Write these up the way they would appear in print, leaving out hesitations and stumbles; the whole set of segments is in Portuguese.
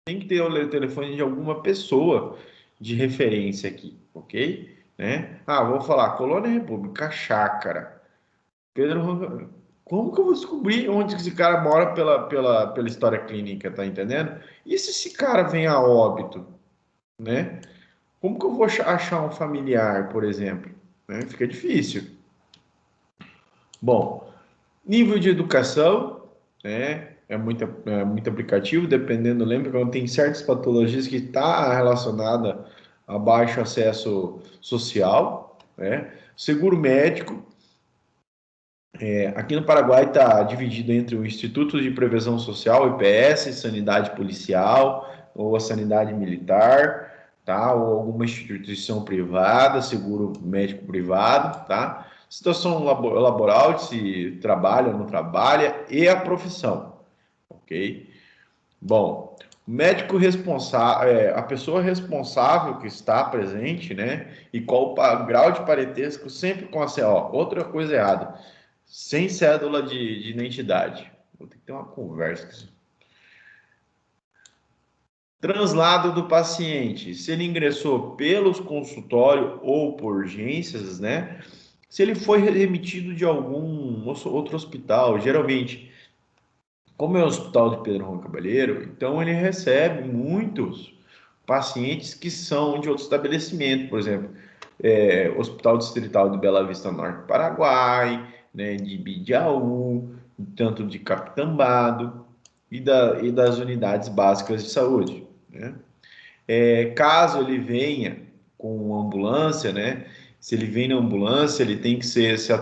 tem que ter o telefone de alguma pessoa de referência aqui, ok? Né? Ah, vou falar Colônia República, Chácara, Pedro Ronca- Como que eu vou descobrir onde esse cara mora pela história clínica, tá entendendo? E se esse cara vem a óbito, né? Como que eu vou achar um familiar, por exemplo? Né? Fica difícil. Bom, nível de educação, né? É muito aplicativo, dependendo, lembra que tem certas patologias que está relacionada a baixo acesso social, né? Seguro médico, aqui no Paraguai está dividido entre o Instituto de Prevenção Social, IPS, Sanidade Policial ou a Sanidade Militar, tá? Ou alguma instituição privada, seguro médico privado, tá? Situação laboral, se trabalha ou não trabalha, e a profissão, ok? Bom, o médico responsável, a pessoa responsável que está presente, né? E qual o grau de parentesco, sempre com a CO. Outra coisa errada, sem cédula de identidade. Vou ter que ter uma conversa com isso. Translado do paciente. Se ele ingressou pelos consultórios ou por urgências, né? Se ele foi remetido de algum outro hospital, geralmente, como é o Hospital de Pedro Juan Caballero, então ele recebe muitos pacientes que são de outro estabelecimento, por exemplo, Hospital Distrital de Bela Vista Norte, Paraguai, né, de Bidiaú, tanto de Capitambado e das unidades básicas de saúde, né? Caso ele venha com ambulância, né? Se ele vem na ambulância, ele tem que ser se o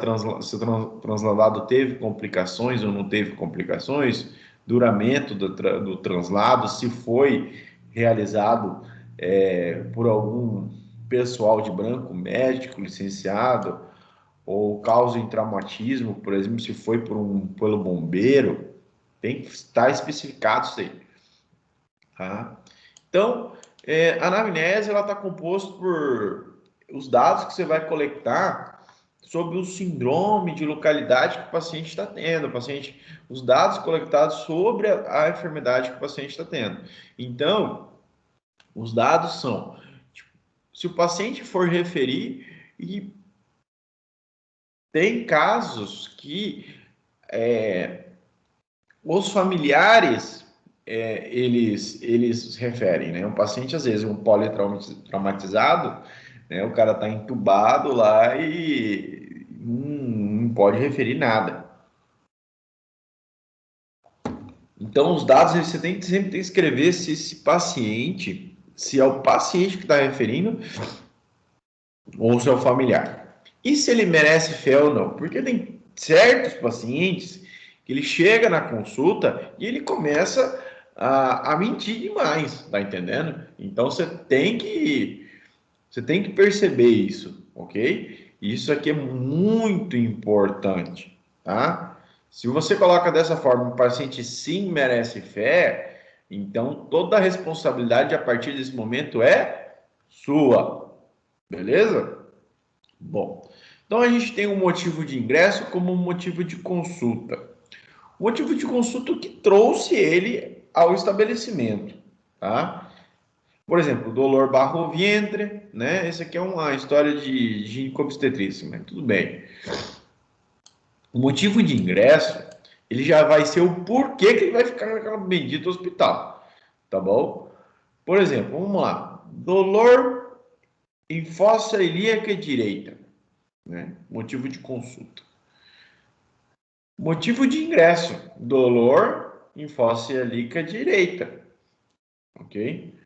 transladado teve complicações ou não teve complicações, duramento do translado, se foi realizado por algum pessoal de branco, médico, licenciado, ou causa em traumatismo, por exemplo, se foi pelo bombeiro, tem que estar especificado isso aí, tá? Então, a anamnese ela está composta por os dados que você vai coletar sobre o síndrome de localidade que o paciente está tendo, os dados coletados sobre a enfermidade que o paciente está tendo. Então, os dados são, tipo, se o paciente for referir, e tem casos que os familiares eles referem, né? O paciente, às vezes, um politraumatizado, né? O cara tá entubado lá e não pode referir nada. Então, os dados você sempre tem que escrever se esse paciente, se é o paciente que está referindo ou se é o familiar. E se ele merece fé ou não? Porque tem certos pacientes que ele chega na consulta e ele começa a mentir demais, tá entendendo? Então você tem que perceber isso, ok? Isso aqui é muito importante, tá? Se você coloca dessa forma, o paciente sim merece fé, então toda a responsabilidade a partir desse momento é sua, beleza? Bom, então a gente tem um motivo de ingresso como um motivo de consulta. O motivo de consulta que trouxe ele ao estabelecimento, tá? Por exemplo, dolor barro-ventre, né? Esse aqui é uma história de ginecobstetrícia, mas tudo bem. O motivo de ingresso, ele já vai ser o porquê que ele vai ficar naquela bendita hospital, tá bom? Por exemplo, vamos lá. Dolor em fossa ilíaca direita, né? Motivo de consulta. Motivo de ingresso: dolor em fossa ilíaca direita, ok?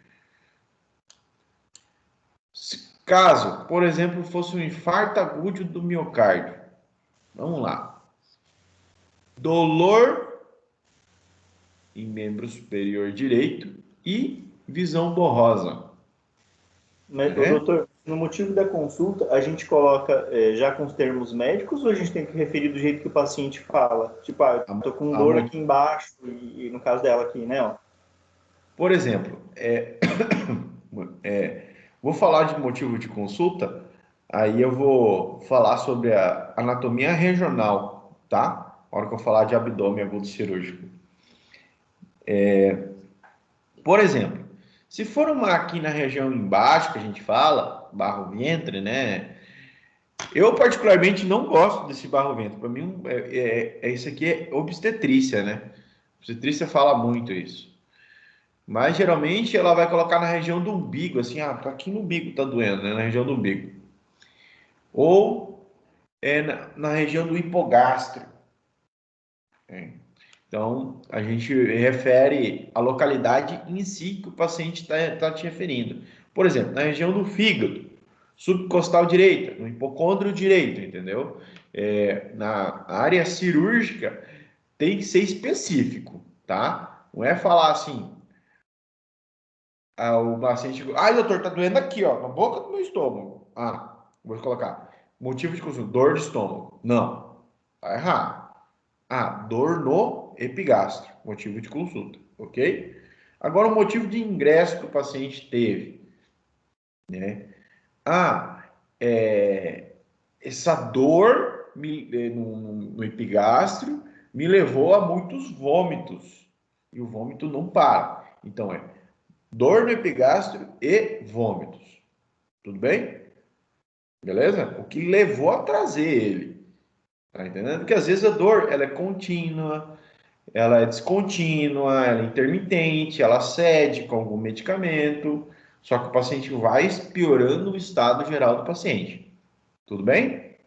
Caso, por exemplo, fosse um infarto agudo do miocárdio, vamos lá. Dolor em membro superior direito e visão borrosa, Mas, o né? doutor, no motivo da consulta, a gente coloca já com os termos médicos ou a gente tem que referir do jeito que o paciente fala? Tipo, ah, A, eu tô com a, dor aqui embaixo, e no caso dela aqui, né? Ó. por exemplo, vou falar de motivo de consulta, aí eu vou falar sobre a anatomia regional, tá? Na hora que eu falar de abdômen agudo cirúrgico. Por exemplo, se for uma aqui na região embaixo, que a gente fala, barro-ventre, né? Eu particularmente não gosto desse barro-ventre. Para mim, isso aqui é obstetrícia, né? Obstetrícia fala muito isso. Mas geralmente ela vai colocar na região do umbigo, assim, tá aqui no umbigo tá doendo, né? Na região do umbigo. Ou na região do hipogastro. Então, a gente refere a localidade em si que o paciente está te referindo. Por exemplo, na região do fígado, subcostal direita, no hipocôndrio direito, entendeu? Na área cirúrgica, tem que ser específico, tá? Não é falar assim, o paciente, doutor, tá doendo aqui, ó, na boca do meu estômago. Vou colocar, motivo de consulta, dor de estômago. Não, tá errado. Dor no epigastro, motivo de consulta, ok? Agora, o motivo de ingresso que o paciente teve, né? Essa dor no epigastro me levou a muitos vômitos, e o vômito não para. Então, dor no epigastro e vômitos. Tudo bem? Beleza? O que levou a trazer ele. Tá entendendo? Porque às vezes a dor, ela é contínua, ela é descontínua, ela é intermitente, ela cede com algum medicamento, só que o paciente vai piorando o estado geral do paciente. Tudo bem?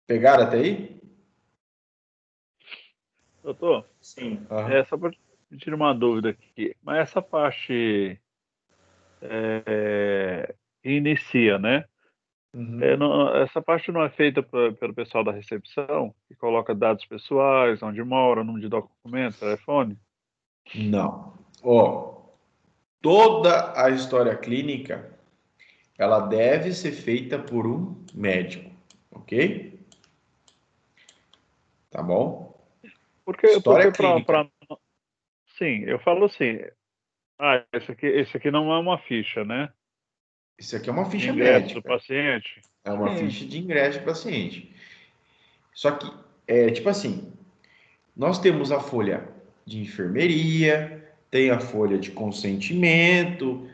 Pegaram até aí? Doutor, Sim. só para tirar uma dúvida aqui, mas essa parte inicia, né? Uhum. Essa parte não é feita pelo pessoal da recepção, que coloca dados pessoais, onde mora, número de documento, telefone? Não. Toda a história clínica, ela deve ser feita por um médico, ok? Tá bom? Porque História clínica. sim, eu falo assim, esse aqui não é uma ficha, né? Isso aqui é uma De ficha ingresso do médica. paciente. É uma ficha de ingresso de paciente. Só que, tipo assim, nós temos a folha de enfermeria, tem a folha de consentimento,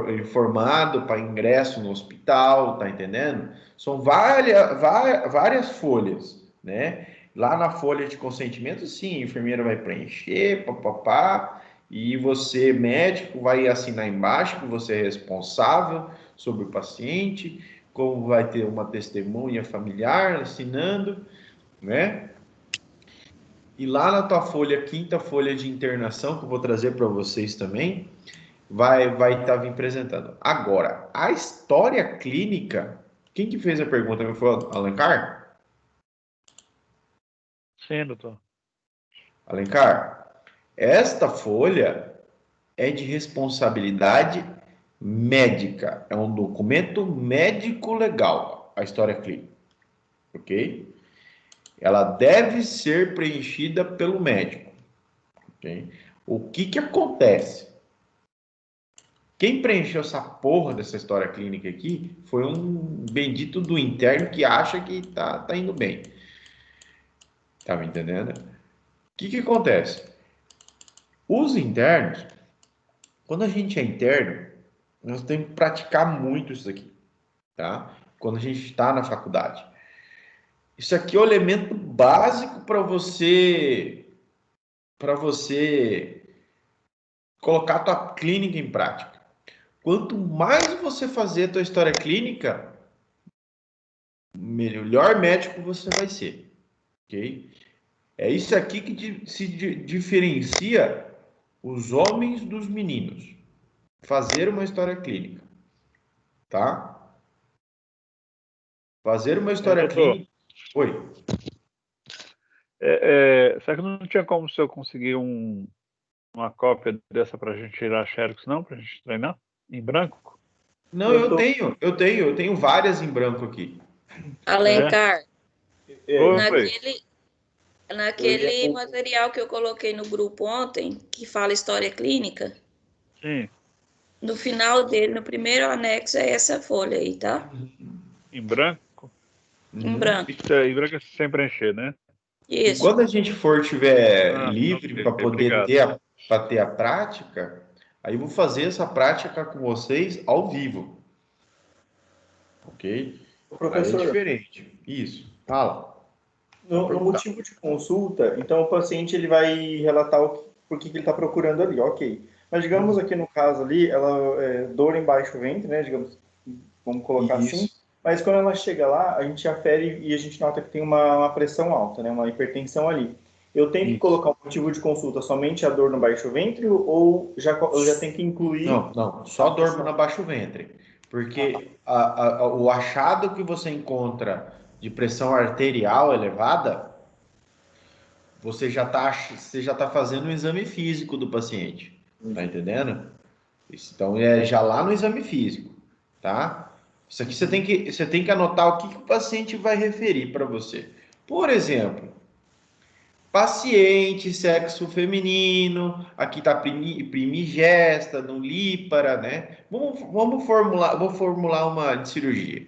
informado para ingresso no hospital, tá entendendo? São várias folhas, né? Lá na folha de consentimento, sim, a enfermeira vai preencher, papapá, e você, médico, vai assinar embaixo que você é responsável sobre o paciente, como vai ter uma testemunha familiar assinando, né? E lá na tua folha, quinta folha de internação, que eu vou trazer para vocês também, vai estar me apresentando. Agora, a história clínica, quem que fez a pergunta? Foi o Alencar? Sim, doutor. Alencar, esta folha é de responsabilidade médica, é um documento médico legal, a história clínica, ok? Ela deve ser preenchida pelo médico, ok? O que acontece? Quem preencheu essa porra dessa história clínica aqui foi um bendito do interno que acha que tá indo bem. Tá me entendendo? O que acontece? Os internos, quando a gente é interno, nós temos que praticar muito isso aqui, tá? Quando a gente está na faculdade. Isso aqui é o elemento básico para você colocar a tua clínica em prática. Quanto mais você fazer a tua história clínica, melhor médico você vai ser, ok? É isso aqui que se diferencia os homens dos meninos. Fazer uma história clínica, tá? Fazer uma história Doutor, clínica. Oi. será que não tinha como se eu conseguir uma cópia dessa para a gente tirar xerox, não? Para a gente treinar? Em branco? Não, eu tenho várias em branco aqui. Alencar, Oi. naquele material que eu coloquei no grupo ontem, que fala história clínica, Sim. no final dele, no primeiro anexo, é essa folha aí, tá? Em branco? Em branco. Em branco é sem preencher, né? E Isso. quando a gente tiver livre ok, para poder obrigado. ter a prática, aí eu vou fazer essa prática com vocês ao vivo. Ok? Aí é Professor, diferente. Isso. Fala. no motivo de consulta, então o paciente ele vai relatar por que ele está procurando ali, ok. Mas digamos aqui no caso ali, ela dor em baixo ventre, né? Digamos, vamos colocar assim. Isso. Mas quando ela chega lá, a gente afere e a gente nota que tem uma pressão alta, né? Uma hipertensão ali. Eu tenho que Isso. colocar o motivo de consulta somente a dor no baixo ventre ou eu já tenho que incluir Não. Só dor no baixo ventre. Porque o achado que você encontra de pressão arterial elevada, você já tá fazendo um exame físico do paciente. Tá entendendo? Então, é já lá no exame físico, tá? Isso aqui você tem que anotar o que o paciente vai referir para você. Por exemplo, paciente, sexo feminino, aqui está primigesta, nulípara, né? Vou formular uma de cirurgia.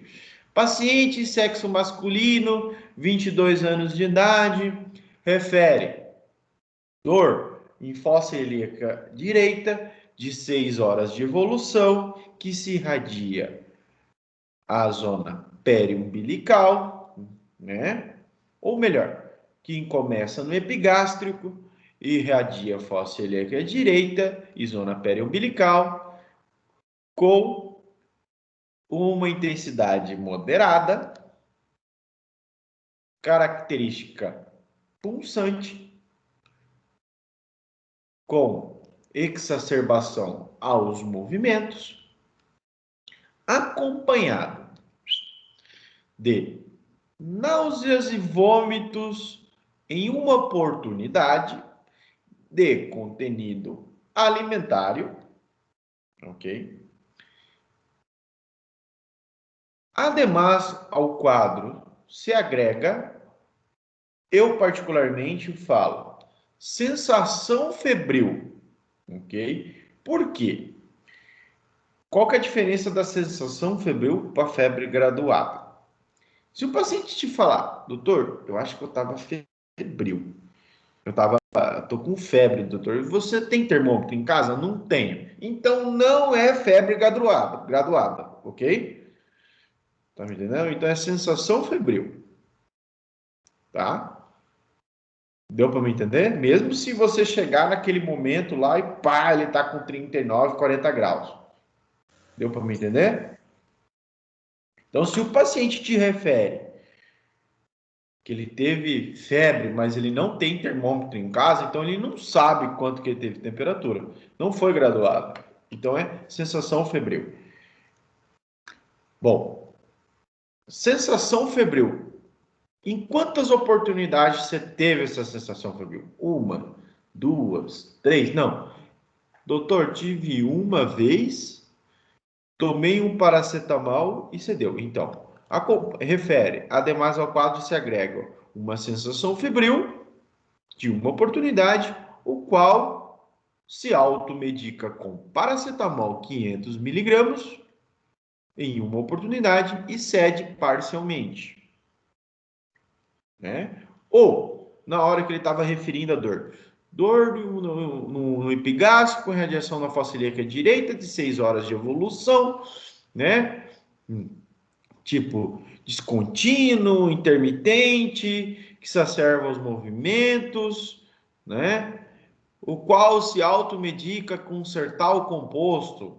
Paciente, sexo masculino, 22 anos de idade, refere dor em fossa ilíaca direita, de 6 horas de evolução, que se irradia à zona periumbilical, né? Ou melhor, que começa no epigástrico, irradia fossa ilíaca direita e zona periumbilical, com uma intensidade moderada, característica pulsante, com exacerbação aos movimentos, acompanhado de náuseas e vômitos em uma oportunidade de contenido alimentário, ok? Ademais, ao quadro se agrega, eu particularmente falo, sensação febril, ok? Por quê? Qual que é a diferença da sensação febril para a febre graduada? Se o paciente te falar, doutor, eu acho que eu estava febril, tô com febre, doutor, você tem termômetro em casa? Não tenho. Então não é febre graduada, ok? Tá me entendendo? Então é sensação febril, tá? Deu para me entender? Mesmo se você chegar naquele momento lá e pá, ele tá com 39, 40 graus. Deu para me entender? Então, se o paciente te refere que ele teve febre, mas ele não tem termômetro em casa, então ele não sabe quanto que ele teve temperatura. Não foi graduado. Então é sensação febril. Bom, sensação febril. Em quantas oportunidades você teve essa sensação febril? Uma, duas, três? Não. Doutor, tive uma vez, tomei um paracetamol e cedeu. Então, refere, ademais ao quadro se agrega uma sensação febril de uma oportunidade, o qual se automedica com paracetamol 500 miligramas em uma oportunidade e cede parcialmente, né? Ou, na hora que ele estava referindo a dor no epigástrico, com radiação na fossa ilíaca direita, de 6 horas de evolução, né? Tipo, descontínuo, intermitente, que exacerba os movimentos, né? O qual se automedica com sertal composto,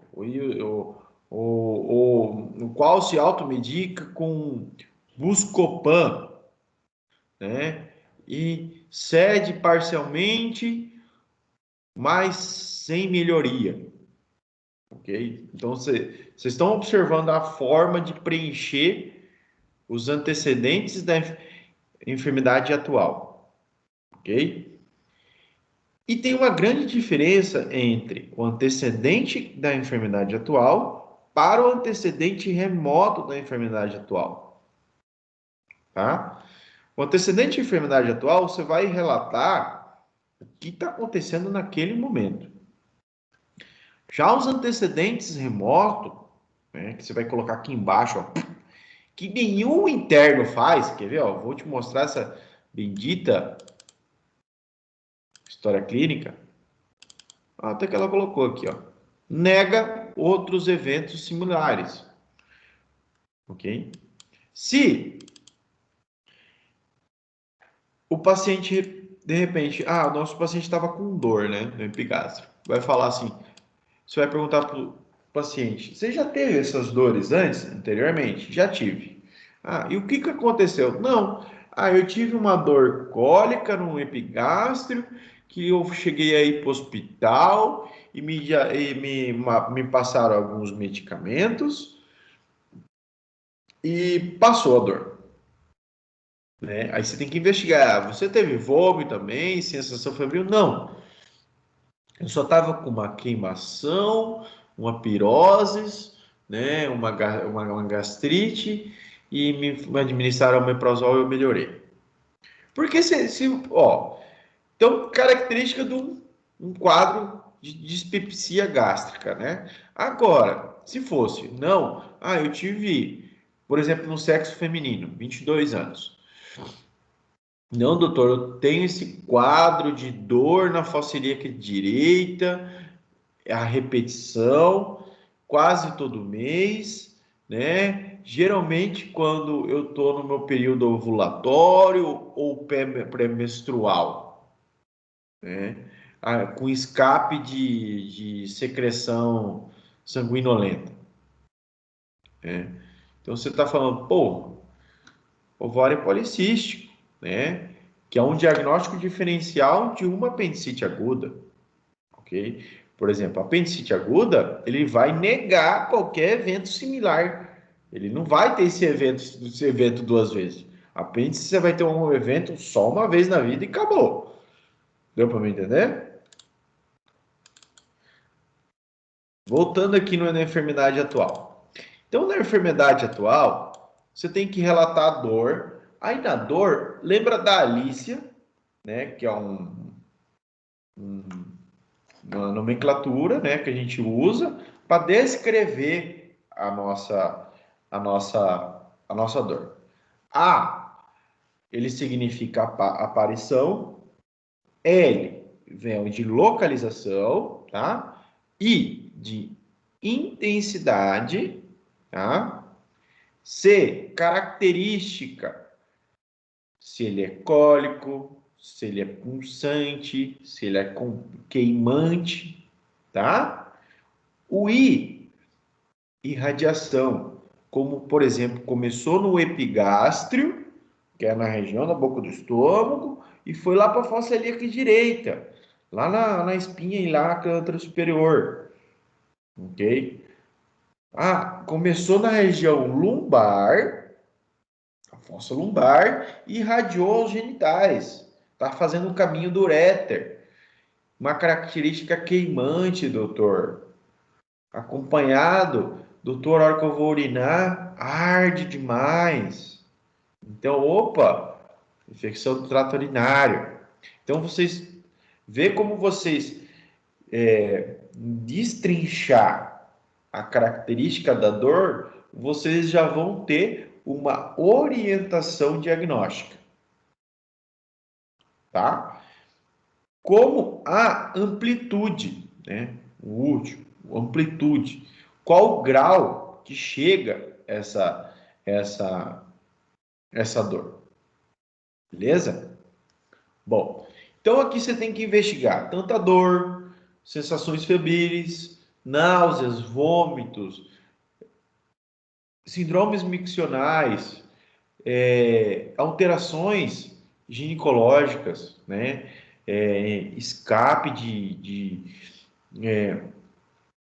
o qual se automedica com Buscopan, né? E cede parcialmente, mas sem melhoria, ok? Então, vocês estão observando a forma de preencher os antecedentes da enfermidade atual, ok? E tem uma grande diferença entre o antecedente da enfermidade atual para o antecedente remoto da enfermidade atual, tá? O antecedente da enfermidade atual, você vai relatar o que está acontecendo naquele momento. Já os antecedentes remotos, né, que você vai colocar aqui embaixo, ó, que nenhum interno faz, quer ver? Ó, vou te mostrar bendita história clínica, até que ela colocou aqui, ó, nega outros eventos similares, ok? Se o paciente, de repente, o nosso paciente estava com dor, né, no epigástrico, vai falar assim, você vai perguntar para o paciente, você já teve essas dores anteriormente? Já tive. E o que aconteceu? Não, eu tive uma dor cólica no epigástrio, que eu cheguei aí para o hospital e me passaram alguns medicamentos e passou a dor. Né? Aí você tem que investigar. Você teve vômito também, sensação febril? Não. Eu só estava com uma queimação, uma pirose, né? Uma gastrite e me administraram omeprazol e eu melhorei. Porque então, característica de um quadro de dispepsia gástrica, né? Agora, se fosse, não, eu tive, por exemplo, no sexo feminino, 22 anos. Não, doutor, eu tenho esse quadro de dor na fossa ilíaca direita, a repetição, quase todo mês, né? Geralmente quando eu estou no meu período ovulatório ou pré-menstrual, né? Com escape de secreção sanguinolenta, né? Então você está falando, ovário policístico, né? Que é um diagnóstico diferencial de uma apendicite aguda, ok? Por exemplo, a apendicite aguda, ele vai negar qualquer evento similar. Ele não vai ter esse evento duas vezes. A apêndice, você vai ter um evento só uma vez na vida e acabou. Deu para me entender? Voltando aqui na enfermidade atual. Então, na enfermidade atual, você tem que relatar a dor. Aí na dor, lembra da Alícia, né? Que é uma nomenclatura, né, que a gente usa para descrever a nossa dor. A, ele significa aparição. L vem de localização, tá? I de intensidade, tá? C, característica. Se ele é cólico, se ele é pulsante, se ele é queimante, tá? O I, irradiação, como, por exemplo, começou no epigástrio, que é na região da boca do estômago, e foi lá para a fossa ilíaca direita, lá na espinha e lá na superior, ok? Começou na região lumbar, a fossa lumbar, e irradiou aos genitais, tá fazendo o caminho do uréter. Uma característica queimante, doutor. Acompanhado, doutor, a hora que eu vou urinar, arde demais. Então, infecção do trato urinário. Então, vocês vê como vocês destrinchar a característica da dor, vocês já vão ter uma orientação diagnóstica. Tá? Como a amplitude, né? O último, amplitude. Qual o grau que chega essa dor? Beleza? Bom, então aqui você tem que investigar tanto a dor, sensações febris, náuseas, vômitos, síndromes miccionais, alterações ginecológicas, né? Escape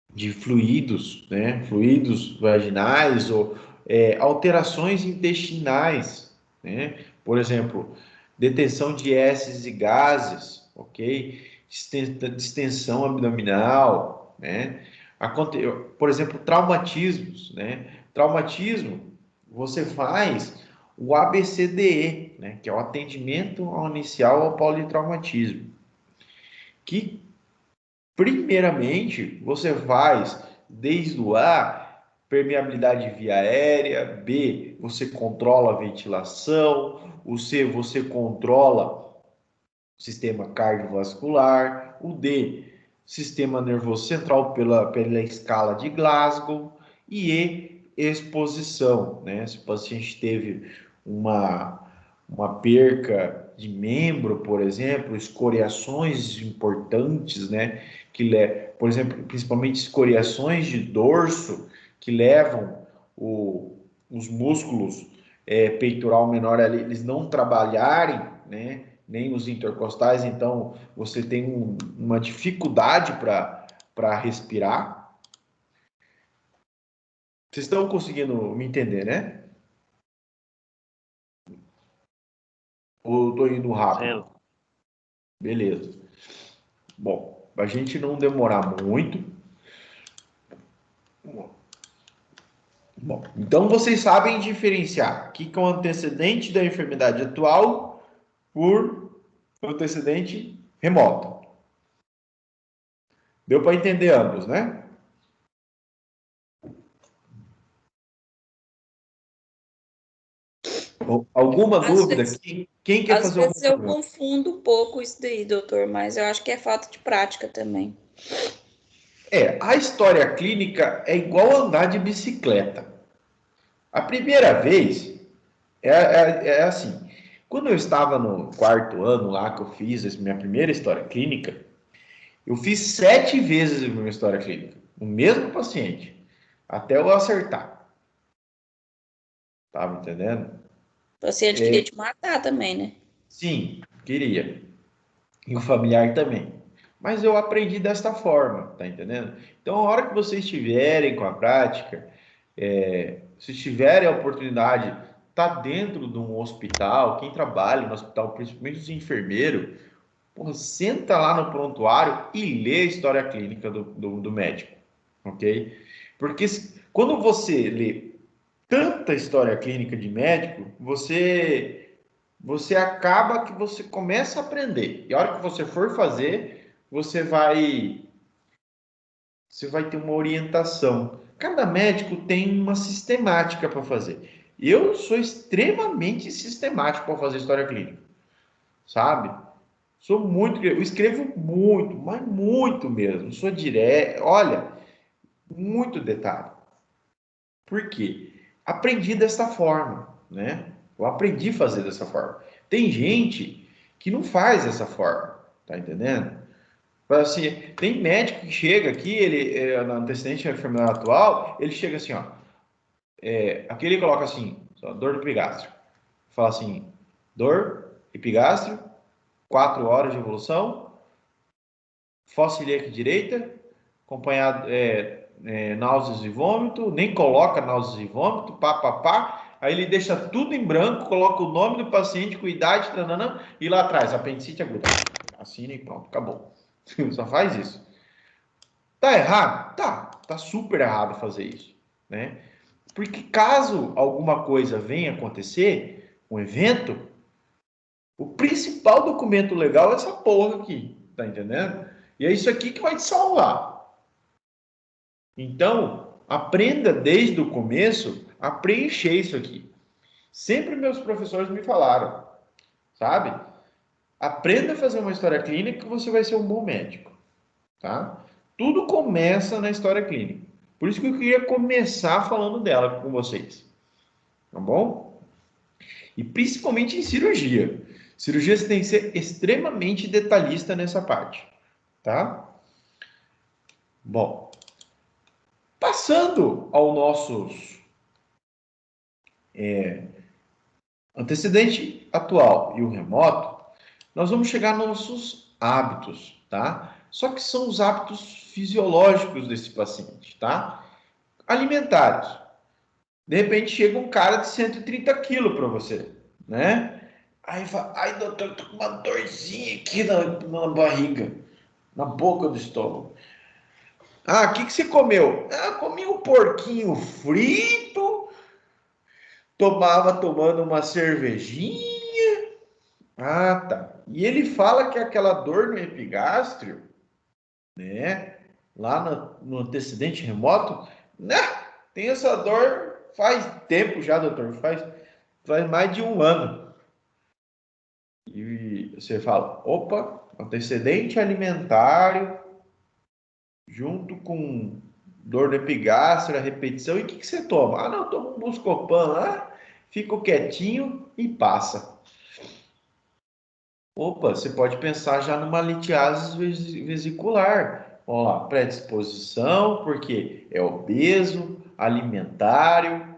de fluidos, né? Fluidos vaginais ou alterações intestinais, né? Por exemplo, detenção de heces e gases, ok? Distensão abdominal, né? Por exemplo, traumatismos, né? Traumatismo, você faz o ABCDE, né? Que é o atendimento inicial ao politraumatismo, que primeiramente você faz desde o A permeabilidade via aérea, B, você controla a ventilação, o C, você controla o sistema cardiovascular, o D, sistema nervoso central pela escala de Glasgow, e E, exposição, né? Se o paciente teve uma perca de membro, por exemplo, escoriações importantes, né? Por exemplo, principalmente escoriações de dorso, que levam os músculos peitoral menor ali, eles não trabalharem, né? Nem os intercostais, então você tem uma dificuldade para respirar. Vocês estão conseguindo me entender, né? Ou estou indo rápido? Beleza. Bom, a gente não demorar muito. Bom, então vocês sabem diferenciar o que é o antecedente da enfermidade atual por antecedente remoto. Deu para entender ambos, né? Alguma dúvida? Quem quer fazer Às vezes eu pergunta? confundo um pouco isso daí, doutor, mas eu acho que é falta de prática também. A história clínica é igual andar de bicicleta. A primeira vez é assim. Quando eu estava no 4º ano lá que eu fiz a minha primeira história clínica, eu fiz 7 vezes a minha história clínica, o mesmo paciente, até eu acertar. Tá me entendendo? O paciente queria te matar também, né? Sim, queria. E o familiar também. Mas eu aprendi desta forma, tá entendendo? Então, a hora que vocês estiverem com a prática, se tiverem a oportunidade, tá dentro de um hospital, quem trabalha no hospital, principalmente os enfermeiros, porra, senta lá no prontuário e lê a história clínica do médico, ok? Porque quando você lê tanta história clínica de médico, você acaba que você começa a aprender. E a hora que você for fazer, você vai ter uma orientação. Cada médico tem uma sistemática para fazer. Eu sou extremamente sistemático para fazer história clínica, sabe? Eu escrevo muito, mas muito mesmo. Sou direto, olha, muito detalhe. Por quê? Aprendi dessa forma, né? Eu aprendi a fazer dessa forma. Tem gente que não faz dessa forma, tá entendendo? Assim, tem médico que chega aqui, ele no antecedente da enfermidade atual, ele chega assim, ó, aqui ele coloca assim, dor do epigastro. Fala assim, dor, epigastro, 4 horas de evolução, fossa ilíaca direita, acompanhado náuseas e vômito, nem coloca náuseas e vômito, pá. Aí ele deixa tudo em branco, coloca o nome do paciente com idade, tananã, e lá atrás, apendicite aguda. Assina e pronto, acabou. Só faz isso. Tá errado? Tá super errado fazer isso, né? Porque caso alguma coisa venha acontecer, um evento, o principal documento legal é essa porra aqui, tá entendendo? E é isso aqui que vai te salvar. Então, aprenda desde o começo a preencher isso aqui. Sempre meus professores me falaram, sabe? Aprenda a fazer uma história clínica que você vai ser um bom médico, tá? Tudo começa na história clínica. Por isso que eu queria começar falando dela com vocês, tá bom? E principalmente em cirurgia. Cirurgia você tem que ser extremamente detalhista nessa parte, tá? Bom, passando ao nossos antecedente atual e o remoto, nós vamos chegar nos nossos hábitos, tá? Só que são os hábitos fisiológicos desse paciente, tá? Alimentares. De repente chega um cara de 130 quilos para você, né? Aí fala, ai doutor, tô com uma dorzinha aqui na barriga, na boca do estômago. Ah, o que você comeu? Ah, comi um porquinho frito, tomando uma cervejinha. Ah, tá. E ele fala que aquela dor no epigástrio, né? Lá no antecedente remoto, né? Tem essa dor faz tempo já, doutor. Faz mais de 1 ano. E você fala, opa, antecedente alimentar junto com dor de epigastro, repetição. E o que você toma? Ah, não, eu tomo um Buscopan lá, fico quietinho e passa. Opa, você pode pensar já numa litiase vesicular. Vamos lá, predisposição, porque é obeso, alimentário.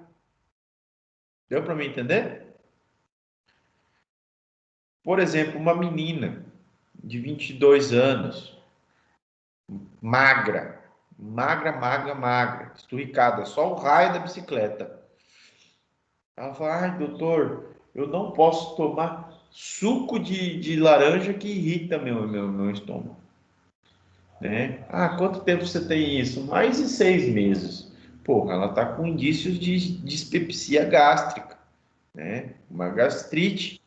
Deu para me entender? Por exemplo, uma menina de 22 anos, magra, esturricada, só o raio da bicicleta. Ela fala, ai, doutor, eu não posso tomar suco de laranja que irrita meu estômago. Né? Ah, quanto tempo você tem isso? Mais de 6 meses. Pô, ela está com indícios de dispepsia gástrica, né? Uma gastrite.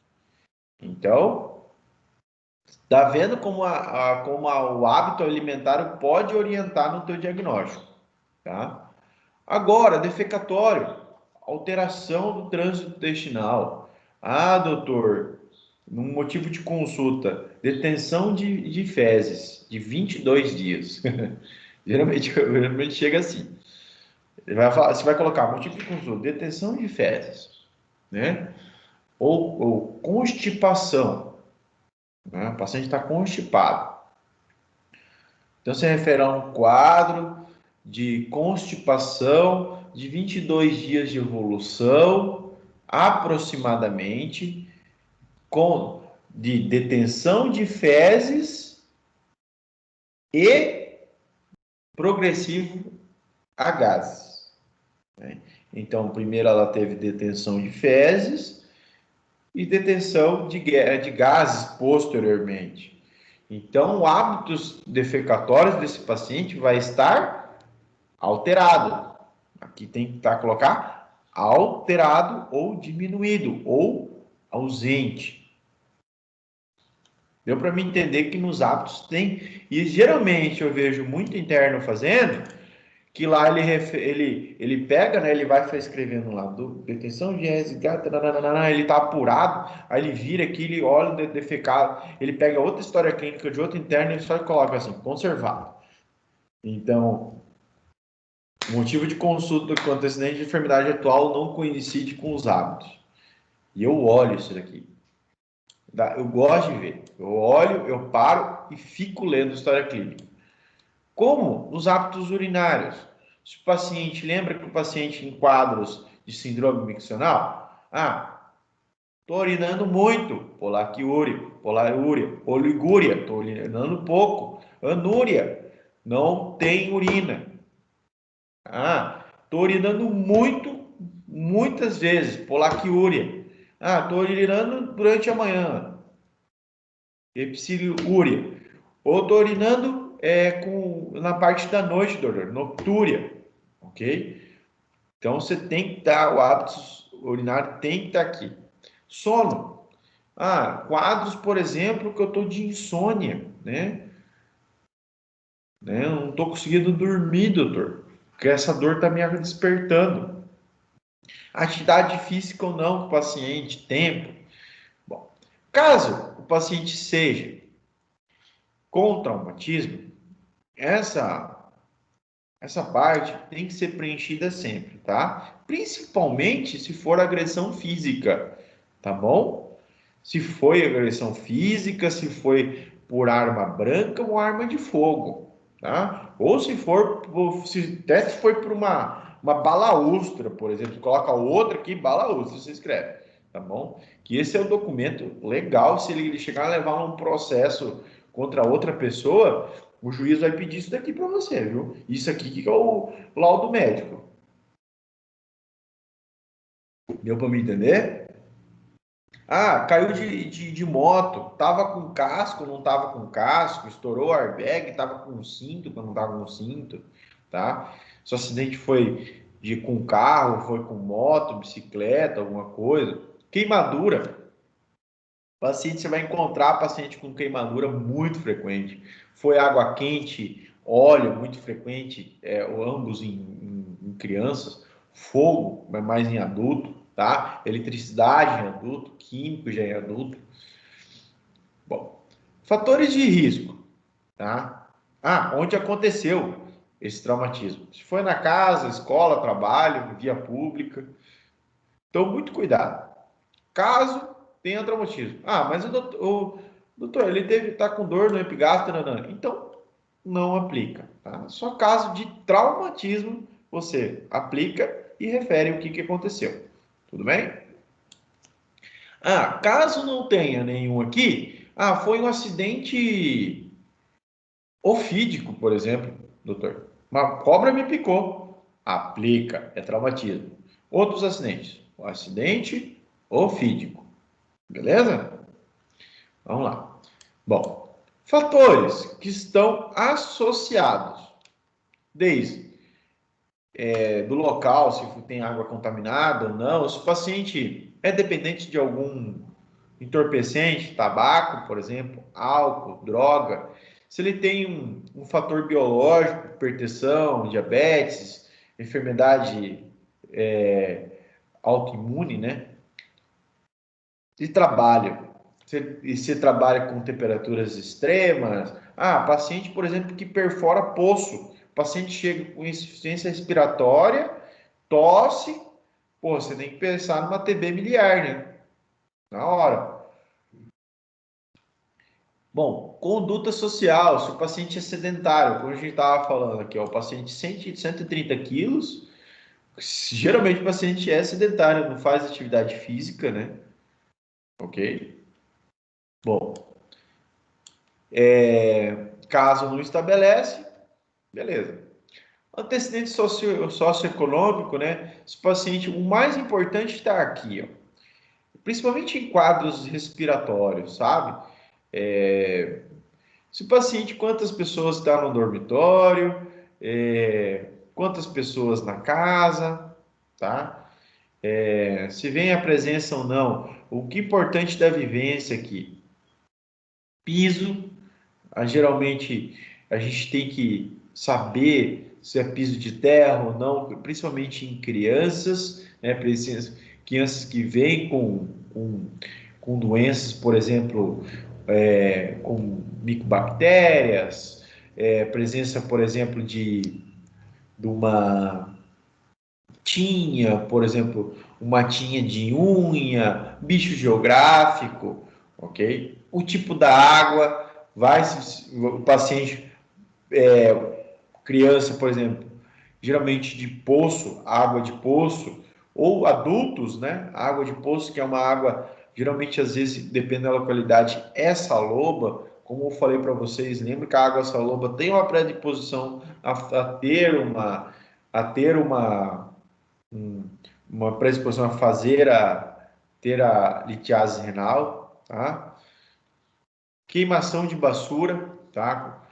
Então, tá vendo como, o hábito alimentar pode orientar no teu diagnóstico, tá? Agora, defecatório, alteração do trânsito intestinal. Ah, doutor, num motivo de consulta, detenção de fezes de 22 dias. geralmente chega assim. Você vai colocar motivo de consulta, detenção de fezes, né? Ou constipação. Né? O paciente está constipado. Então, se refere a um quadro de constipação de 22 dias de evolução, aproximadamente, de detenção de fezes e progressivo a gases. Né? Então, primeiro ela teve detenção de fezes e detenção de gases posteriormente. Então, hábitos defecatórios desse paciente vai estar alterado. Aqui tem que colocar alterado ou diminuído ou ausente. Deu para me entender que nos hábitos tem, e geralmente eu vejo muito interno fazendo, que lá ele pega, né, ele vai escrevendo lá, detenção de resgate, ele tá apurado, aí ele vira aqui, ele olha o defecado, ele pega outra história clínica de outro interno e só coloca assim, conservado. Então, o motivo de consulta com antecedente de enfermidade atual não coincide com os hábitos. E eu olho isso daqui. Eu gosto de ver. Eu olho, eu paro e fico lendo história clínica. Como nos hábitos urinários. Se o paciente, lembra que o paciente em quadros de síndrome miccional, estou urinando muito, polaquiúria, polarúria, oligúria, estou urinando pouco, anúria, não tem urina. Estou urinando muito, muitas vezes, polaquiúria. Estou urinando durante a manhã, epsilúria. Ou estou urinando na parte da noite, doutor, noctúria, ok? Então, você tem que estar, o hábito urinário tem que estar aqui. Sono. Quadros, por exemplo, que eu estou de insônia, né? Eu não estou conseguindo dormir, doutor, porque essa dor está me despertando. Atividade física ou não com o paciente, tempo. Bom, caso o paciente seja com traumatismo, essa parte tem que ser preenchida sempre, tá? Principalmente se for agressão física, tá bom? Se foi agressão física, se foi por arma branca ou arma de fogo, tá? Ou se até se foi por uma balaústra, por exemplo, coloca outra aqui, balaústra, você escreve, tá bom? Que esse é o documento legal, se ele chegar a levar um processo contra outra pessoa, o juiz vai pedir isso daqui para você, viu? Isso aqui que é o laudo médico. Deu para me entender? Caiu de moto, tava com casco, não tava com casco, estourou o airbag, tava com cinto, não tava com cinto, tá? Se o acidente foi com carro, foi com moto, bicicleta, alguma coisa. Queimadura. Paciente, você vai encontrar paciente com queimadura muito frequente. Foi água quente, óleo muito frequente, ambos em crianças, fogo é mais em adulto, tá? Eletricidade em adulto, químico já em adulto. Bom, fatores de risco, tá? Onde aconteceu esse traumatismo? Se foi na casa, escola, trabalho, via pública. Então, muito cuidado. Caso tenha traumatismo. Mas o doutor, ele tá com dor no epigastro, então não aplica, tá? Só caso de traumatismo, você aplica e refere o que aconteceu. Tudo bem? Caso não tenha nenhum aqui, foi um acidente ofídico, por exemplo, doutor. Uma cobra me picou. Aplica, é traumatismo. Outros acidentes. O acidente ofídico. Beleza? Vamos lá. Bom, fatores que estão associados, desde do local, se tem água contaminada ou não, se o paciente é dependente de algum entorpecente, tabaco, por exemplo, álcool, droga, se ele tem um fator biológico, hipertensão, diabetes, enfermidade autoimune, né? E trabalho. Você trabalha com temperaturas extremas. Paciente, por exemplo, que perfora poço. O paciente chega com insuficiência respiratória, tosse. Você tem que pensar numa TB miliar, né? Na hora. Bom, conduta social. Se o paciente é sedentário, como a gente estava falando aqui, o paciente 130 quilos, geralmente o paciente é sedentário, não faz atividade física, né? Ok? Bom, caso não estabelece, beleza. Antecedente socioeconômico, né? Se o paciente, o mais importante está aqui, ó, principalmente em quadros respiratórios, sabe? Se o paciente, quantas pessoas estão no dormitório, quantas pessoas na casa, tá? Se vem a presença ou não, o que é importante da vivência aqui? Piso. Geralmente a gente tem que saber se é piso de terra ou não, principalmente em crianças, né? Crianças que vêm com doenças, por exemplo, com micobactérias, presença, por exemplo, de uma tinha, por exemplo, uma tinha de unha, bicho geográfico, ok? O tipo da água, o paciente, criança, por exemplo, geralmente de poço, água de poço, ou adultos, né? Água de poço, que é uma água, geralmente, às vezes, depende da localidade, é saloba, como eu falei para vocês, lembra que a água saloba tem uma predisposição a ter uma predisposição a ter a litiase renal, tá? Queimação de basura, tá?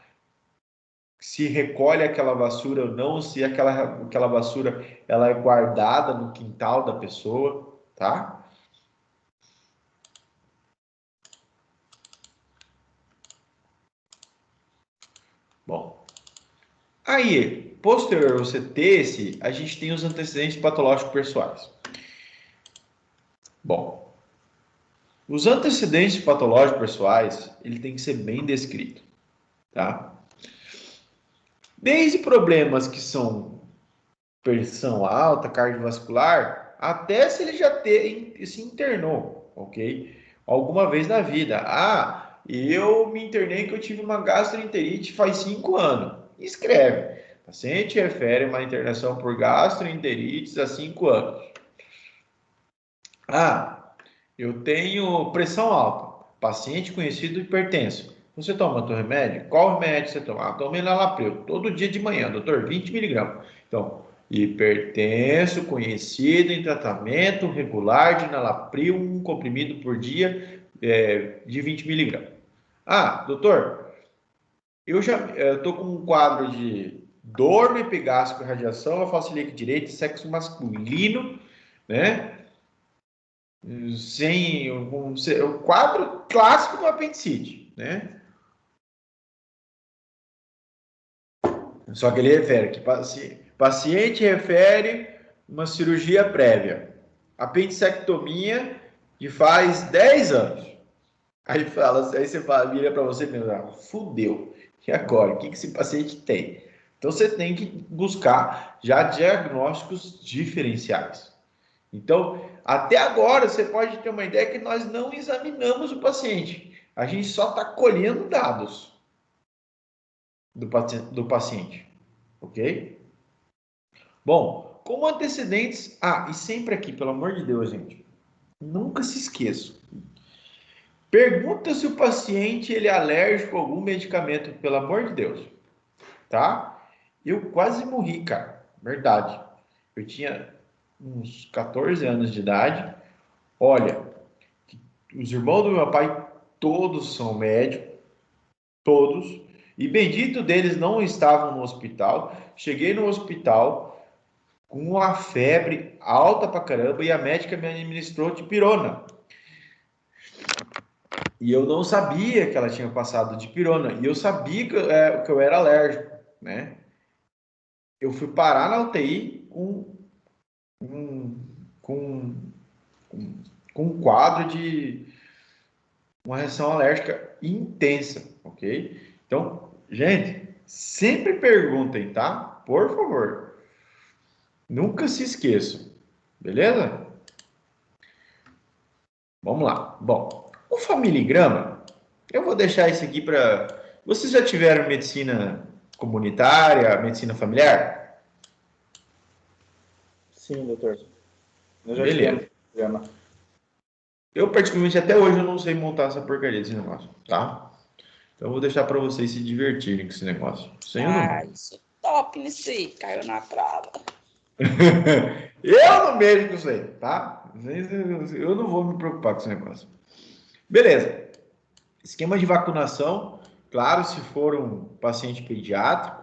Se recolhe aquela basura ou não, se aquela basura ela é guardada no quintal da pessoa, tá? Bom, aí, posterior ao CTS, a gente tem os antecedentes patológicos pessoais. Bom, os antecedentes patológicos pessoais, ele tem que ser bem descrito, tá? Desde problemas que são pressão alta, cardiovascular, até se ele já se internou, ok? Alguma vez na vida. Eu me internei que eu tive uma gastroenterite faz 5 anos. Escreve. Paciente refere uma internação por gastroenterites há 5 anos. Eu tenho pressão alta. Paciente conhecido hipertenso. Você toma teu remédio? Qual remédio você toma? Toma enalapril. Todo dia de manhã, doutor, 20 miligramas. Então, hipertenso, conhecido em tratamento regular de enalapril, um comprimido por dia de 20 miligramas. Doutor, eu estou com um quadro de dor no epigástrico e radiação, eu faço líquido direito, sexo masculino, né? O quadro clássico do apendicite, né? Só que ele refere que Paciente refere uma cirurgia prévia. Apendicectomia de faz 10 anos. Aí você fala, vira para você mesmo, fudeu. E agora? O que esse paciente tem? Então você tem que buscar já diagnósticos diferenciais. Então, até agora, você pode ter uma ideia que nós não examinamos o paciente. A gente só está colhendo dados do paciente. Ok? Bom, como antecedentes... e sempre aqui, pelo amor de Deus, gente. Nunca se esqueça. Pergunta se o paciente ele é alérgico a algum medicamento, pelo amor de Deus. Tá? Eu quase morri, cara. Verdade. Eu tinha uns 14 anos de idade. Olha, os irmãos do meu pai, todos são médicos. Todos. E bendito deles não estavam no hospital. Cheguei no hospital com uma febre alta pra caramba e a médica me administrou dipirona. E eu não sabia que ela tinha passado dipirona. E eu sabia que eu era alérgico, né? Eu fui parar na UTI com um quadro de uma reação alérgica intensa, ok? Então, gente, sempre perguntem, tá? Por favor. Nunca se esqueçam, beleza? Vamos lá. Bom, o familigrama, eu vou deixar isso aqui para... Vocês já tiveram medicina comunitária, medicina familiar? Sim, doutor. Eu já Beleza. tivemos. Eu, particularmente, até hoje eu não sei montar essa porcaria desse negócio, tá? Então eu vou deixar para vocês se divertirem com esse negócio. Sem eu não. Isso top nisso aí, caiu na prova. Eu não mexo com isso aí, tá? Eu não vou me preocupar com esse negócio. Beleza. Esquema de vacunação, claro, se for um paciente pediátrico,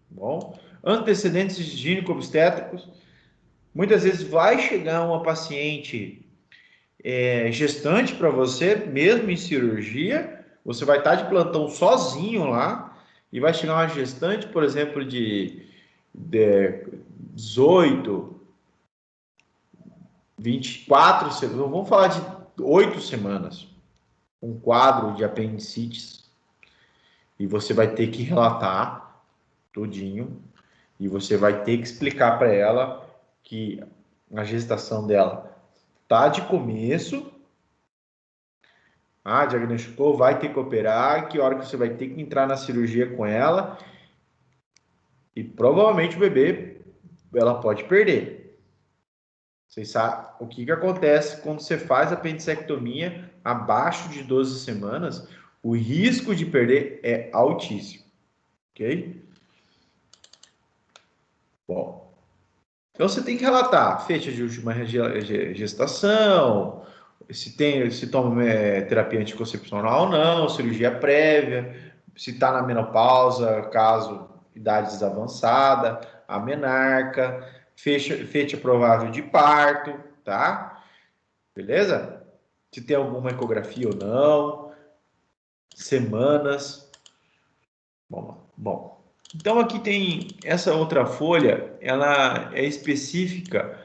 bom. Antecedentes gineco-obstétricos. Muitas vezes vai chegar uma paciente gestante para você, mesmo em cirurgia, você vai estar de plantão sozinho lá e vai chegar uma gestante, por exemplo, de 18, 24 semanas, vamos falar de 8 semanas, um quadro de apendicites, e você vai ter que relatar tudinho, e você vai ter que explicar para ela que a gestação dela tá de começo, diagnosticou, vai ter que operar, que hora que você vai ter que entrar na cirurgia com ela, e provavelmente o bebê ela pode perder. Vocês sabem o que acontece quando você faz a apendicectomia abaixo de 12 semanas? O risco de perder é altíssimo, ok? Bom, então você tem que relatar fecha de última gestação, se toma terapia anticoncepcional ou não, cirurgia prévia, se está na menopausa, caso idades avançada, a menarca, fecha provável de parto, tá? Beleza? Se tem alguma ecografia ou não, semanas. Bom. Então aqui tem essa outra folha, ela é específica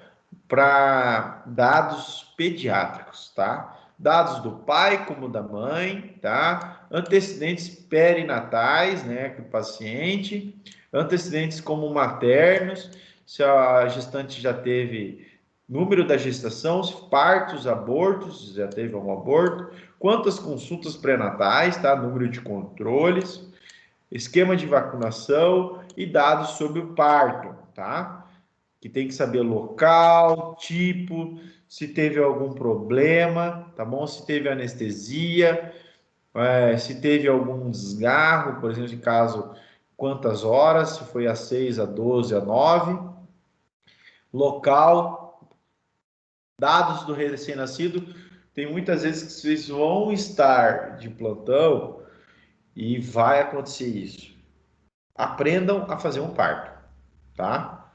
para dados pediátricos, tá? Dados do pai como da mãe, tá? Antecedentes perinatais, né, do paciente, antecedentes como maternos, se a gestante já teve número da gestação, partos, abortos, já teve algum aborto, quantas consultas pré-natais, tá? Número de controles, esquema de vacunação e dados sobre o parto, tá? Que tem que saber local, tipo, se teve algum problema, tá bom? Se teve anestesia, se teve algum desgarro, por exemplo, em caso, quantas horas, se foi a 6, a 12, a 9. Local, dados do recém-nascido, tem muitas vezes que vocês vão estar de plantão e vai acontecer isso. Aprendam a fazer um parto, tá?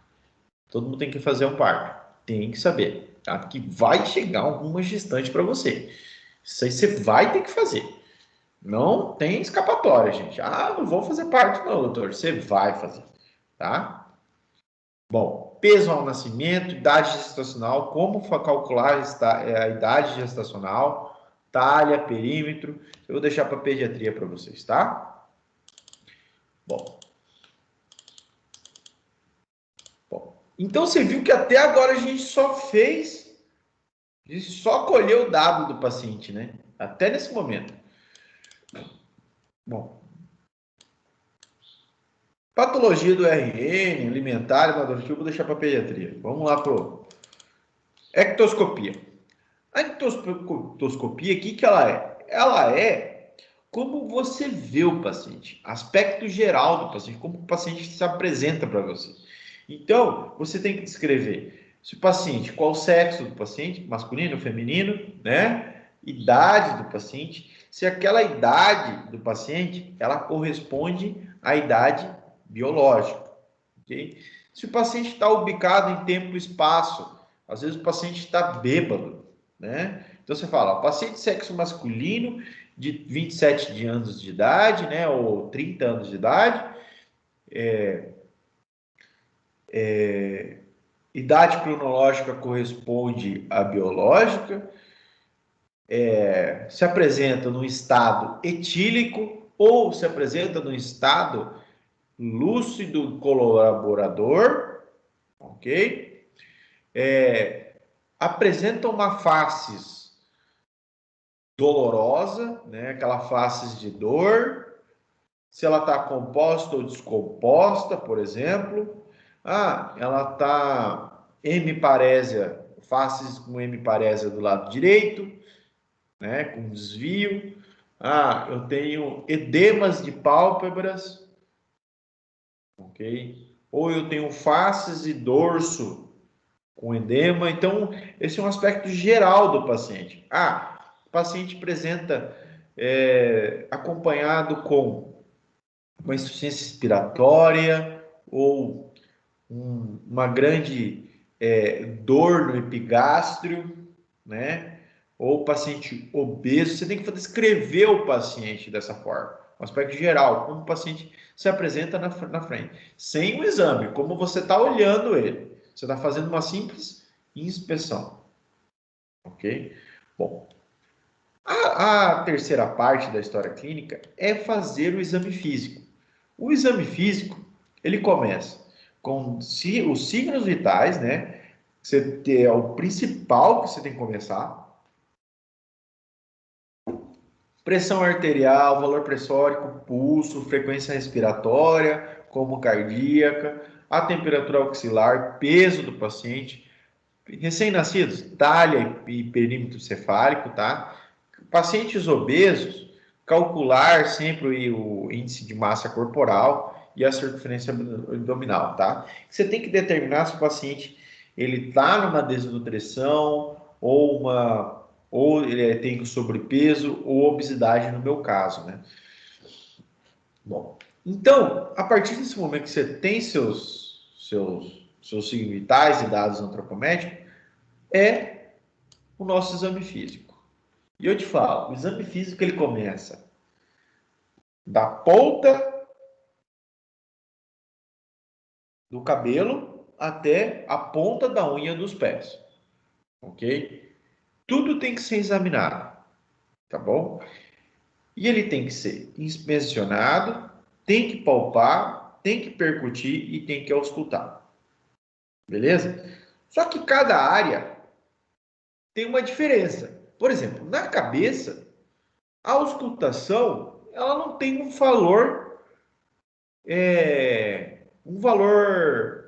Todo mundo tem que fazer um parto. Tem que saber, tá? Que vai chegar alguma gestante para você. Isso aí você vai ter que fazer. Não tem escapatória, gente. Não vou fazer parto não, doutor. Você vai fazer, tá? Bom, peso ao nascimento, idade gestacional, como calcular a idade gestacional, talha, perímetro. Eu vou deixar para pediatria para vocês, tá? Bom. Então você viu que até agora a gente só colheu o dado do paciente, né? Até nesse momento. Bom. Patologia do RN, alimentar, hematologia, vou deixar para pediatria. Vamos lá pro ectoscopia. A ectoscopia, o que ela é? Ela é como você vê o paciente, aspecto geral do paciente, como o paciente se apresenta para você. Então, você tem que descrever se o paciente, qual o sexo do paciente, masculino ou feminino, né? Idade do paciente, se aquela idade do paciente, ela corresponde à idade biológica, ok? Se o paciente está ubicado em tempo e espaço, às vezes o paciente está bêbado, né? Então você fala, paciente de sexo masculino de 27 anos de idade, né? Ou 30 anos de idade, idade cronológica corresponde à biológica, se apresenta num estado etílico ou se apresenta num estado lúcido colaborador, ok? Apresenta uma face dolorosa, né? Aquela face de dor, se ela está composta ou descomposta, por exemplo. Ela está hemiparésia, faces com hemiparésia do lado direito, né? Com desvio. Eu tenho edemas de pálpebras, ok? Ou eu tenho faces e dorso com edema. Então, esse é um aspecto geral do paciente. O paciente apresenta acompanhado com uma insuficiência respiratória ou uma grande dor no epigástrio, né? Ou paciente obeso. Você tem que descrever o paciente dessa forma. Um aspecto geral, como o paciente se apresenta na frente. Sem o exame, como você está olhando ele. Você está fazendo uma simples inspeção. Ok? Bom, a terceira parte da história clínica é fazer o exame físico. O exame físico, ele começa com os signos vitais, né? Você é o principal que você tem que começar. Pressão arterial, valor pressórico, pulso, frequência respiratória, como cardíaca, a temperatura oxilar, peso do paciente. Recém-nascidos, talha e perímetro cefálico, tá? Pacientes obesos, calcular sempre o índice de massa corporal e a circunferência abdominal, tá? Você tem que determinar se o paciente ele está numa desnutrição ou ele tem sobrepeso ou obesidade no meu caso, né? Bom, então, a partir desse momento que você tem seus signos vitais e dados antropométricos, é o nosso exame físico. E eu te falo, o exame físico ele começa da ponta do cabelo até a ponta da unha dos pés, ok? Tudo tem que ser examinado, tá bom? E ele tem que ser inspecionado, tem que palpar, tem que percutir e tem que auscultar, beleza? Só que cada área tem uma diferença. Por exemplo, na cabeça, a auscultação ela não tem um valor,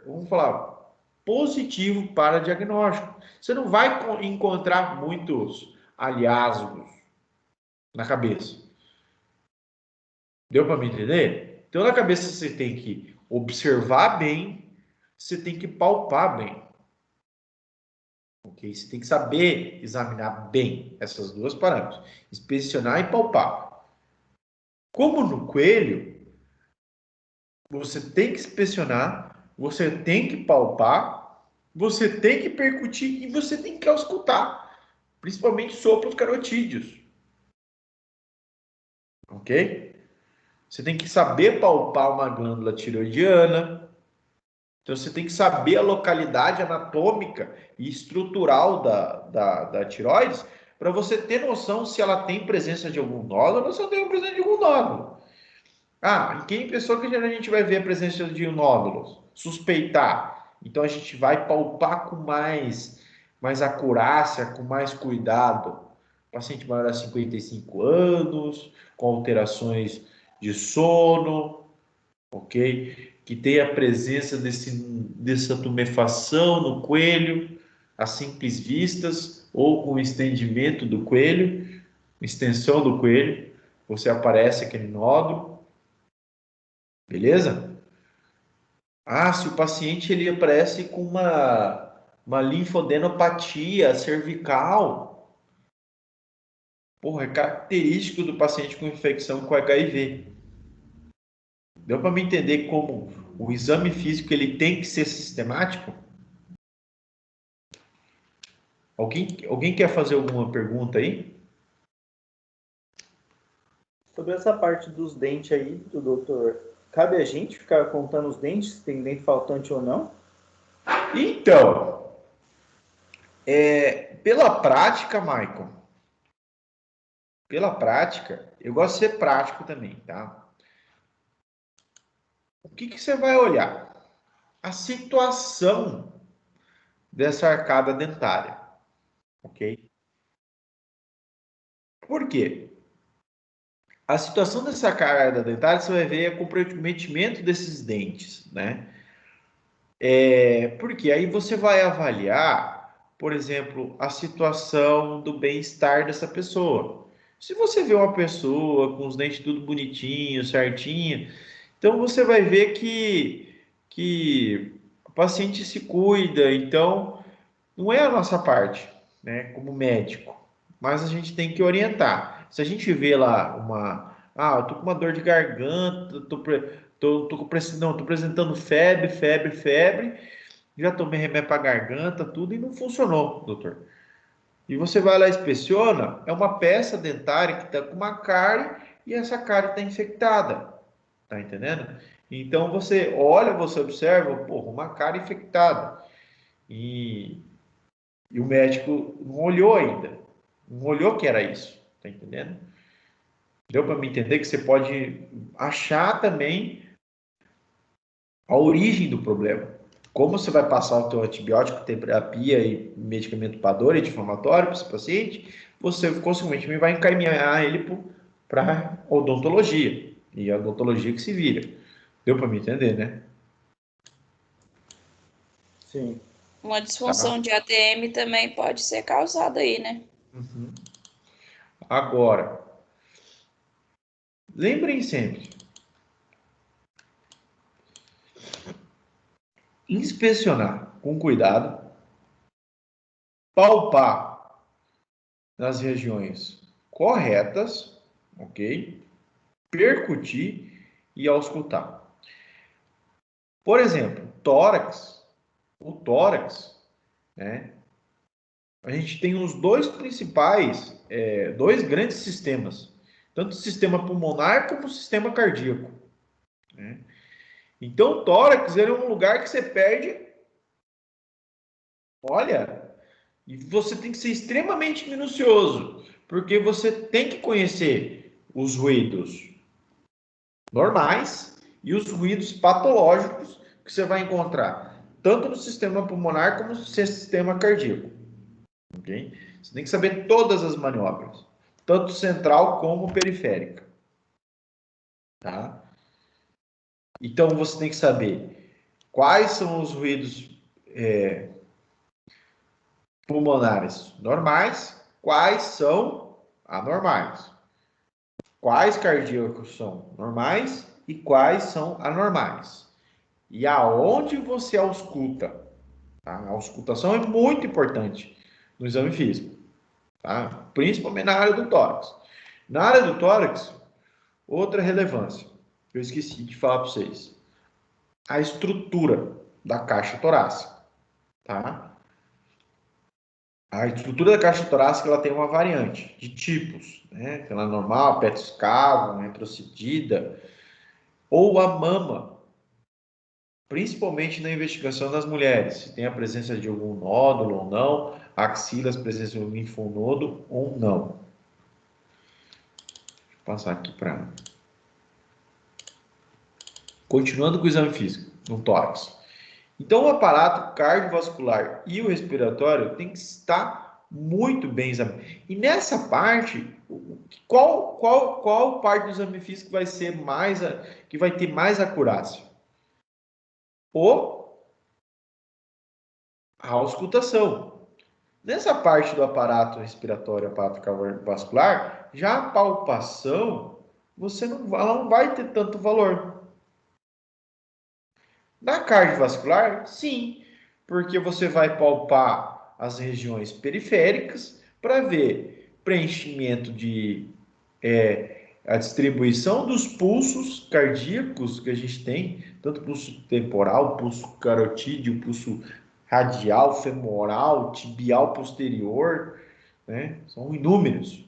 vamos falar, positivo para diagnóstico. Você não vai encontrar muitos hallazgos na cabeça. Deu para me entender? Então, na cabeça você tem que observar bem, você tem que palpar bem. Ok? Você tem que saber examinar bem essas duas parâmetros. Inspecionar e palpar. Como no coelho, você tem que inspecionar, você tem que palpar, você tem que percutir e você tem que auscultar, principalmente sopros carotídeos. Ok? Você tem que saber palpar uma glândula tiroidiana, Então, você tem que saber a localidade anatômica e estrutural da tireoides para você ter noção se ela tem presença de algum nódulo ou se ela tem presença de algum nódulo. Em quem pessoa que a gente vai ver a presença de nódulos? Suspeitar. Então, a gente vai palpar com mais acurácia, com mais cuidado. Paciente maior de 55 anos, com alterações de sono, ok? Que tem a presença dessa tumefação no coelho, a simples vistas, ou com estendimento do coelho, extensão do coelho, você aparece aquele nódulo, beleza? Se o paciente ele aparece com uma linfodenopatia cervical, é característico do paciente com infecção com HIV. Deu para me entender como o exame físico ele tem que ser sistemático? Alguém quer fazer alguma pergunta aí? Sobre essa parte dos dentes aí, do doutor, cabe a gente ficar contando os dentes, se tem dente faltante ou não? Então, pela prática, Michael, pela prática, eu gosto de ser prático também, tá? O que você vai olhar? A situação dessa arcada dentária, ok? Por quê? A situação dessa arcada dentária, você vai ver o comprometimento desses dentes, né? Porque aí você vai avaliar, por exemplo, a situação do bem-estar dessa pessoa. Se você vê uma pessoa com os dentes tudo bonitinho, certinho, então você vai ver que o paciente se cuida. Então, não é a nossa parte, né, como médico, mas a gente tem que orientar. Se a gente vê lá eu tô com uma dor de garganta, não, tô apresentando febre, já tomei remédio para garganta, tudo, e não funcionou, doutor. E você vai lá e inspeciona, é uma peça dentária que está com uma cárie e essa cárie está infectada. Tá entendendo? Então você olha, você observa, uma cárie infectada. E o médico não olhou ainda. Não olhou que era isso. Tá entendendo? Deu para me entender que você pode achar também a origem do problema. Como você vai passar o teu antibiótico, terapia e medicamento para dor e anti-inflamatório para esse paciente, você consequentemente vai encaminhar ele para odontologia. E a odontologia que se vira. Deu para me entender, né? Sim. Uma disfunção de ATM também pode ser causada aí, né? Uhum. Agora, lembrem sempre, inspecionar com cuidado, palpar nas regiões corretas, ok? Percutir e auscultar. Por exemplo, o tórax, né? A gente tem os dois principais, dois grandes sistemas, tanto o sistema pulmonar como o sistema cardíaco, né? Então, o tórax é um lugar que você perde. Olha, e você tem que ser extremamente minucioso, porque você tem que conhecer os ruídos normais e os ruídos patológicos que você vai encontrar, tanto no sistema pulmonar como no sistema cardíaco. Okay? Você tem que saber todas as manobras, tanto central como periférica. Tá? Então, você tem que saber quais são os ruídos pulmonares normais, quais são anormais, quais cardíacos são normais e quais são anormais. E aonde você ausculta. Tá? A auscultação é muito importante no exame físico, tá? Principalmente na área do tórax. Na área do tórax, outra relevância, eu esqueci de falar para vocês, a estrutura da caixa torácica. Tá? A estrutura da caixa torácica ela tem uma variante de tipos, né? Ela é normal, petroscavo, retrocedida, ou a mama, principalmente na investigação das mulheres, se tem a presença de algum nódulo ou não, axilas, presença de um linfonodo ou não. Vou passar aqui para... Continuando com o exame físico, no tórax. Então, o aparato cardiovascular e o respiratório tem que estar muito bem examinado. E nessa parte, qual parte do exame físico vai ser que vai ter mais acurácia? A auscultação. Nessa parte do aparato respiratório, aparato cardiovascular, já a palpação, ela não vai ter tanto valor. Na cardiovascular, sim, porque você vai palpar as regiões periféricas para ver preenchimento a distribuição dos pulsos cardíacos que a gente tem, tanto pulso temporal, pulso carotídeo, pulso radial, femoral, tibial posterior, né? São inúmeros.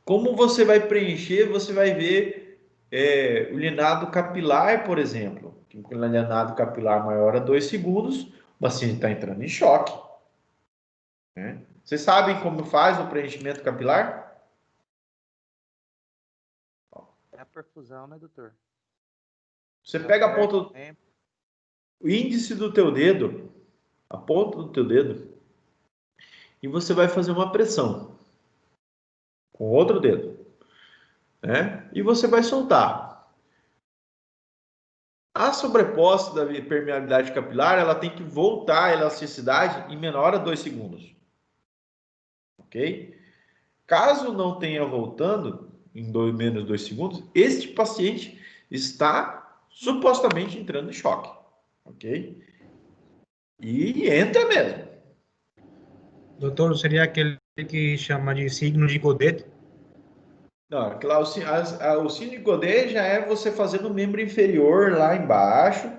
Como você vai preencher, você vai ver o linado capilar, por exemplo. O linado capilar maior a 2 segundos, o paciente está entrando em choque. Né? Vocês sabem como faz o preenchimento capilar? É a perfusão, né, doutor? Você pega a ponta, o índice do teu dedo, a ponta do teu dedo, e você vai fazer uma pressão com o outro dedo, né? E você vai soltar. A sobreposta da permeabilidade capilar, ela tem que voltar à elasticidade em menor a 2 segundos. Ok? Caso não tenha voltando em menos 2 segundos, este paciente está supostamente entrando em choque. Ok? E entra mesmo. Doutor, seria aquele que chama de signo de Godet? Não, o signo de Godet já é você fazer no membro inferior lá embaixo,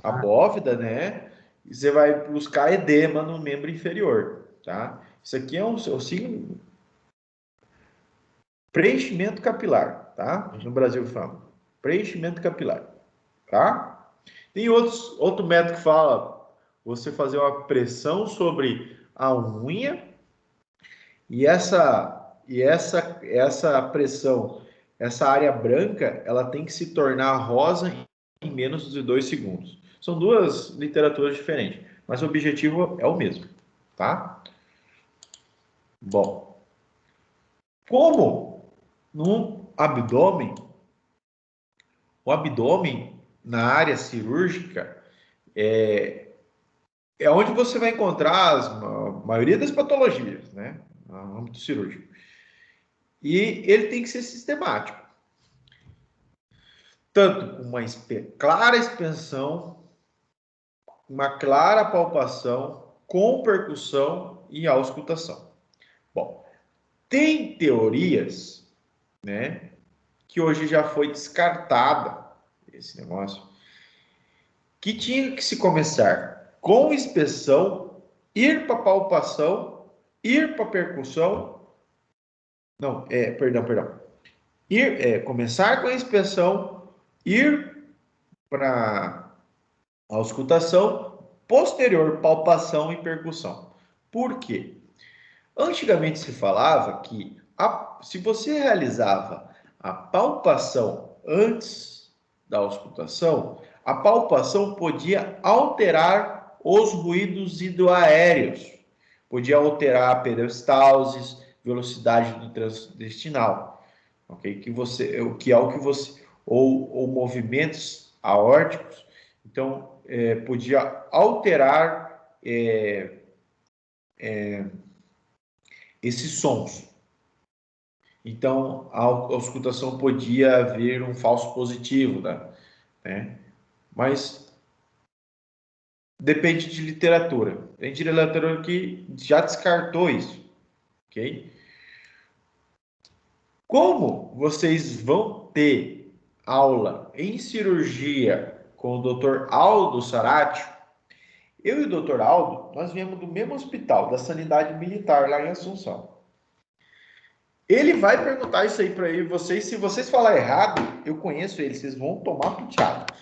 a bóveda, né? E você vai buscar edema no membro inferior, tá? Isso aqui é o signo preenchimento capilar, tá? No Brasil fala preenchimento capilar, tá? Tem outro método que fala você fazer uma pressão sobre a unha e essa pressão, essa área branca, ela tem que se tornar rosa em menos de 2 segundos. São duas literaturas diferentes, mas o objetivo é o mesmo, tá? Bom, como no abdômen, o abdômen na área cirúrgica é onde você vai encontrar a maioria das patologias, né? No âmbito cirúrgico. E ele tem que ser sistemático. Tanto com uma clara expansão, uma clara palpação, com percussão e auscultação. Bom, tem teorias, né, que hoje já foi descartada esse negócio, que tinha que se começar com inspeção, ir para palpação, ir para percussão, começar com a inspeção, ir para a auscultação, posterior palpação e percussão. Por quê? Antigamente se falava que se você realizava a palpação antes da auscultação, a palpação podia alterar os ruídos hidroaéreos, podia alterar a peristalsis, velocidade do trânsito intestinal, ok? Ou movimentos aórticos, então podia alterar esses sons. Então, a auscultação podia haver um falso positivo, né? Mas depende de literatura. Tem literatura que já descartou isso, ok? Como vocês vão ter aula em cirurgia com o Dr. Aldo Saratio, eu e o Dr. Aldo, nós viemos do mesmo hospital, da Sanidade Militar, lá em Assunção. Ele vai perguntar isso aí para vocês. Se vocês falar errado, eu conheço ele, vocês vão tomar puteado.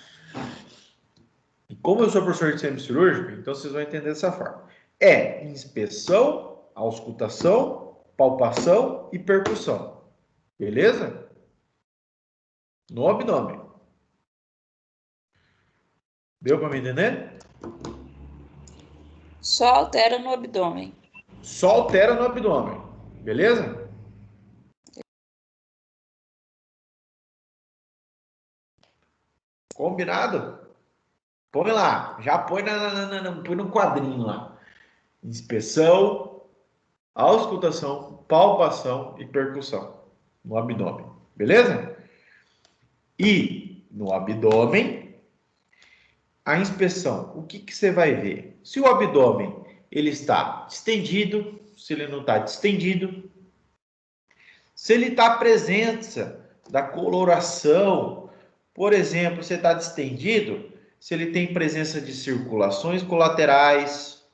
E como eu sou professor de centro cirúrgico, então vocês vão entender dessa forma. É inspeção, auscultação, palpação e percussão. Beleza? No abdômen. Deu para me entender? Só altera no abdômen. Só altera no abdômen. Beleza? Combinado? Põe lá. Já põe, põe no quadrinho lá. Inspeção, auscultação, palpação e percussão no abdômen. Beleza? E no abdômen, a inspeção. O que você vai ver? Se o abdômen ele está distendido, se ele não está distendido, se ele está a presença da coloração, por exemplo, você está distendido, se ele tem presença de circulações colaterais,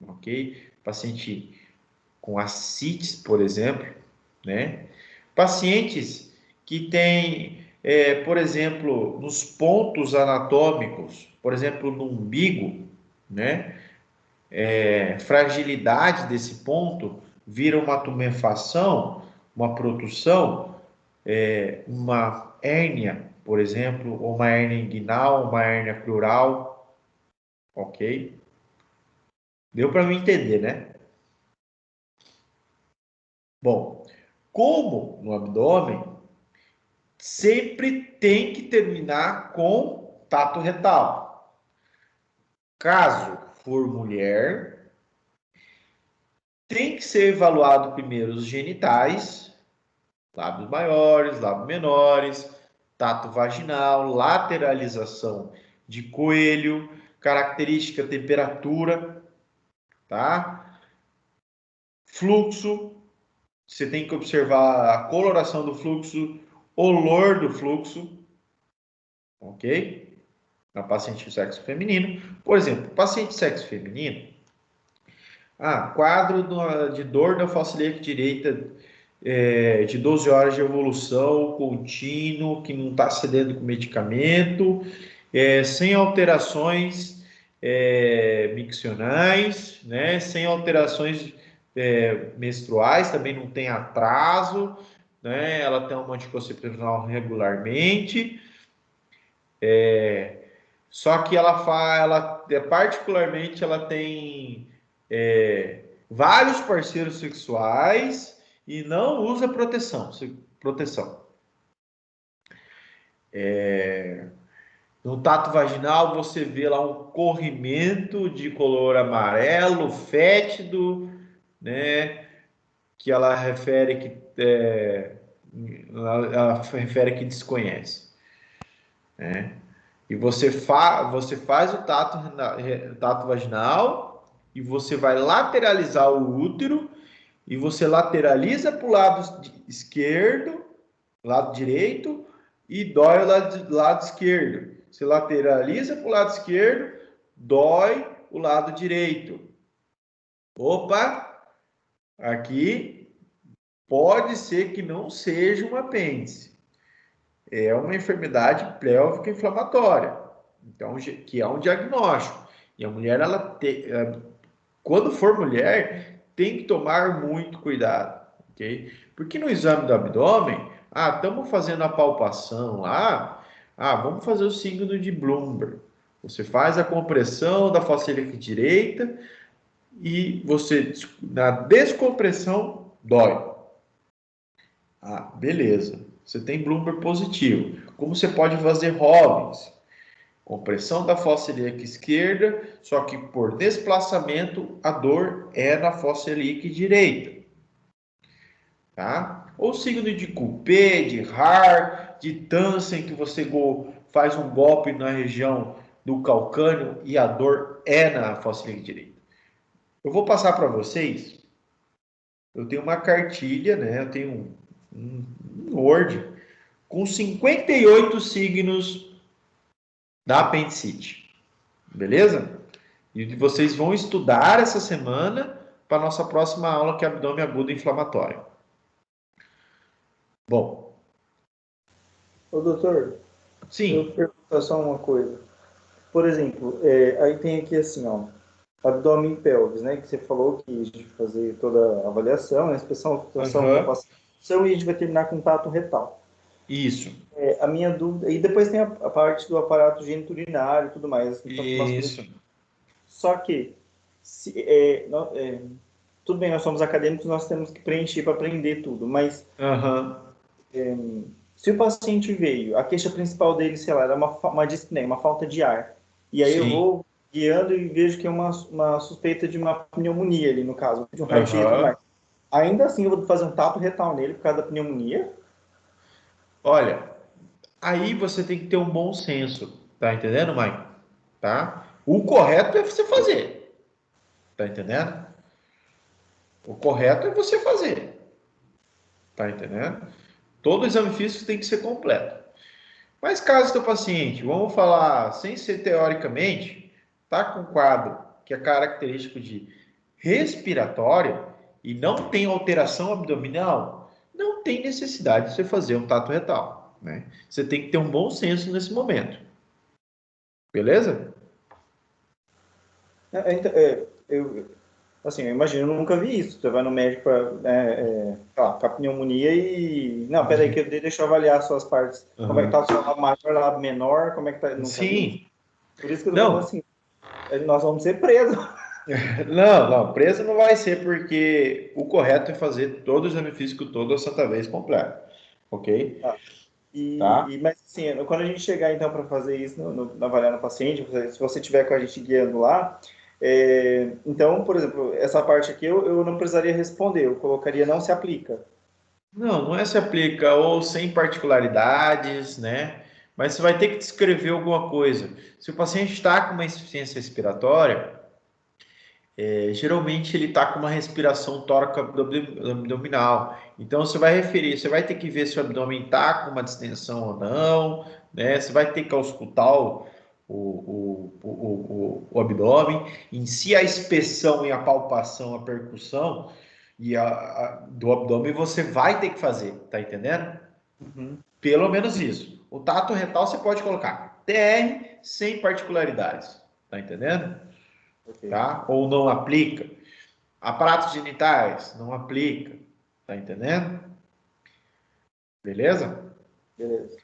ok? Paciente com ascites, por exemplo, né? Pacientes que têm, por exemplo, nos pontos anatômicos, por exemplo, no umbigo, né? Fragilidade desse ponto vira uma tumefação, uma protussão, uma hérnia, por exemplo, ou uma hérnia inguinal, uma hérnia pleural, ok? Deu para me entender, né? Bom, como no abdômen, sempre tem que terminar com tato retal. Caso for mulher, tem que ser evaluado primeiro os genitais, lábios maiores, lábios menores, tato vaginal, lateralização de coelho, característica temperatura, tá? Fluxo, você tem que observar a coloração do fluxo, olor do fluxo, ok? Na paciente de sexo feminino. Por exemplo, paciente de sexo feminino, quadro de dor da fossa ilíaca direita de 12 horas de evolução contínuo, que não está cedendo com medicamento, sem alterações miccionais, né? Sem alterações menstruais, também não tem atraso, né? Ela tem uma anticoncepcional regularmente, só que particularmente ela tem vários parceiros sexuais e não usa proteção. No tato vaginal você vê lá um corrimento de color amarelo, fétido, né? Que ela refere que desconhece, né? E você faz o tato vaginal e você vai lateralizar o útero e você lateraliza para o lado esquerdo, lado direito, e dói o lado esquerdo. Você lateraliza para o lado esquerdo, dói o lado direito. Opa! Aqui pode ser que não seja um apêndice. É uma enfermidade pélvica inflamatória, então, que é um diagnóstico. E a mulher, quando for mulher, tem que tomar muito cuidado, ok? Porque no exame do abdômen, estamos fazendo a palpação lá, vamos fazer o signo de Bloomberg. Você faz a compressão da fossa ilíaca direita e você, na descompressão, dói. Beleza. Você tem Bloomberg positivo. Como você pode fazer Robbins? Compressão da fossa ilíaca esquerda, só que por desplaçamento, a dor é na fossa ilíaca direita. Tá? Ou signo de Coupé, de Haar, de Tansen, que você faz um golpe na região do calcâneo e a dor é na fossa ilíaca direita. Eu vou passar para vocês. Eu tenho uma cartilha, né? Eu tenho um Word com 58 signos da apendicite. Beleza? E vocês vão estudar essa semana para nossa próxima aula, que é abdômen agudo inflamatório. Bom. Ô, doutor. Sim. Eu pergunto só uma coisa. Por exemplo, aí tem aqui assim, ó, abdômen e pelvis, né? Que você falou que a gente vai fazer toda a avaliação, a inspeção, situação da Aham. pacição e a gente vai terminar com tato retal. Isso. A minha dúvida, e depois tem a parte do aparato geniturinário e tudo mais, assim, então, nós podemos. Isso. Só que, tudo bem, nós somos acadêmicos, nós temos que preencher para aprender tudo, mas Aham. se o paciente veio, a queixa principal dele, sei lá, era uma dispneia, uma falta de ar, e aí eu Sim. vou guiando e vejo que é uma suspeita de uma pneumonia ali, no caso, de um raio-x e tudo Aham. mais. Ainda assim, eu vou fazer um tato retal nele por causa da pneumonia? Olha, aí você tem que ter um bom senso, tá entendendo, Mike? Tá? O correto é você fazer, tá entendendo? O correto é você fazer, tá entendendo? Todo exame físico tem que ser completo. Mas caso teu paciente, vamos falar sem ser teoricamente, tá com um quadro que é característico de respiratório e não tem alteração abdominal, não tem necessidade de você fazer um tato retal, né? Você tem que ter um bom senso nesse momento. Beleza? Assim, eu imagino, eu nunca vi isso. Você vai no médico com a pneumonia e. Não, peraí, que deixa eu avaliar as suas partes. Como é que tá o seu lado maior, lado menor? Como é que tá? Eu nunca vi isso. Sim. Por isso que eu tô falando Não, assim, nós vamos ser presos. não, preso não vai ser porque o correto é fazer todo o exame físico todo a Santa Vez completo, ok? Tá? Mas assim, quando a gente chegar então para fazer isso, avaliar no paciente, se você tiver com a gente guiando lá, então, por exemplo, essa parte aqui eu não precisaria responder, eu colocaria não se aplica. Não, não é se aplica ou sem particularidades, né? Mas você vai ter que descrever alguma coisa. Se o paciente está com uma insuficiência respiratória, geralmente ele está com uma respiração tóraco-abdominal. Então você vai referir, você vai ter que ver se o abdômen está com uma distensão ou não, né? Você vai ter que auscultar o abdômen. Em si, a inspeção e a palpação, a percussão do abdômen você vai ter que fazer, tá entendendo? Uhum. Pelo menos isso. O tato retal você pode colocar TR sem particularidades, tá entendendo? Ok, Tá? Ou não aplica. Aparatos genitais, não aplica. Tá entendendo? Beleza? beleza.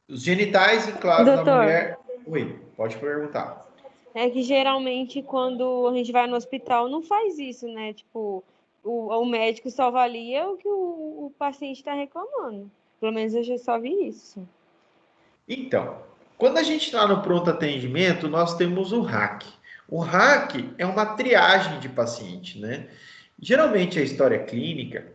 Os genitais, e claro, na Doutor, mulher. Oi, pode perguntar. é que geralmente quando a gente vai no hospital não faz isso, né? Tipo, o médico só avalia o que o paciente está reclamando. Pelo menos eu já só vi isso. Então, quando a gente está no pronto atendimento, nós temos o RAC. O RAC é uma triagem de paciente, né? Geralmente a história clínica,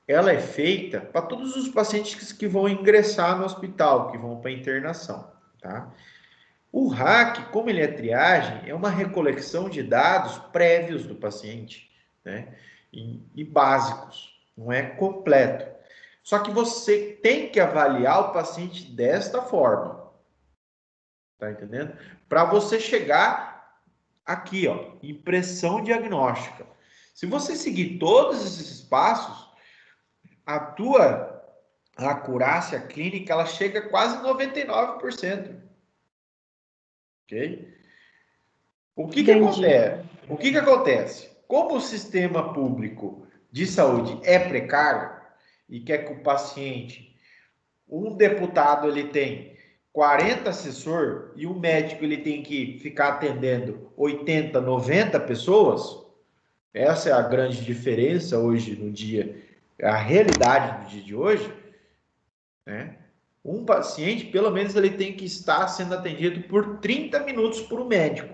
ela é feita para todos os pacientes que vão ingressar no hospital, que vão para internação, tá? O RAC, como ele é triagem, é uma recolecção de dados prévios do paciente, né? E básicos, não é completo. Só que você tem que avaliar o paciente desta forma, tá entendendo? Para você chegar aqui, ó, impressão diagnóstica. Se você seguir todos esses passos, a tua acurácia clínica ela chega a quase 99%. Ok? O que que Entendi. acontece? O que que acontece? Como o sistema público de saúde é precário e quer que o paciente, um deputado ele tem 40 assessor e o médico ele tem que ficar atendendo 80, 90 pessoas, essa é a grande diferença hoje no dia, a realidade do dia de hoje, né? Um paciente, pelo menos, ele tem que estar sendo atendido por 30 minutos por um médico.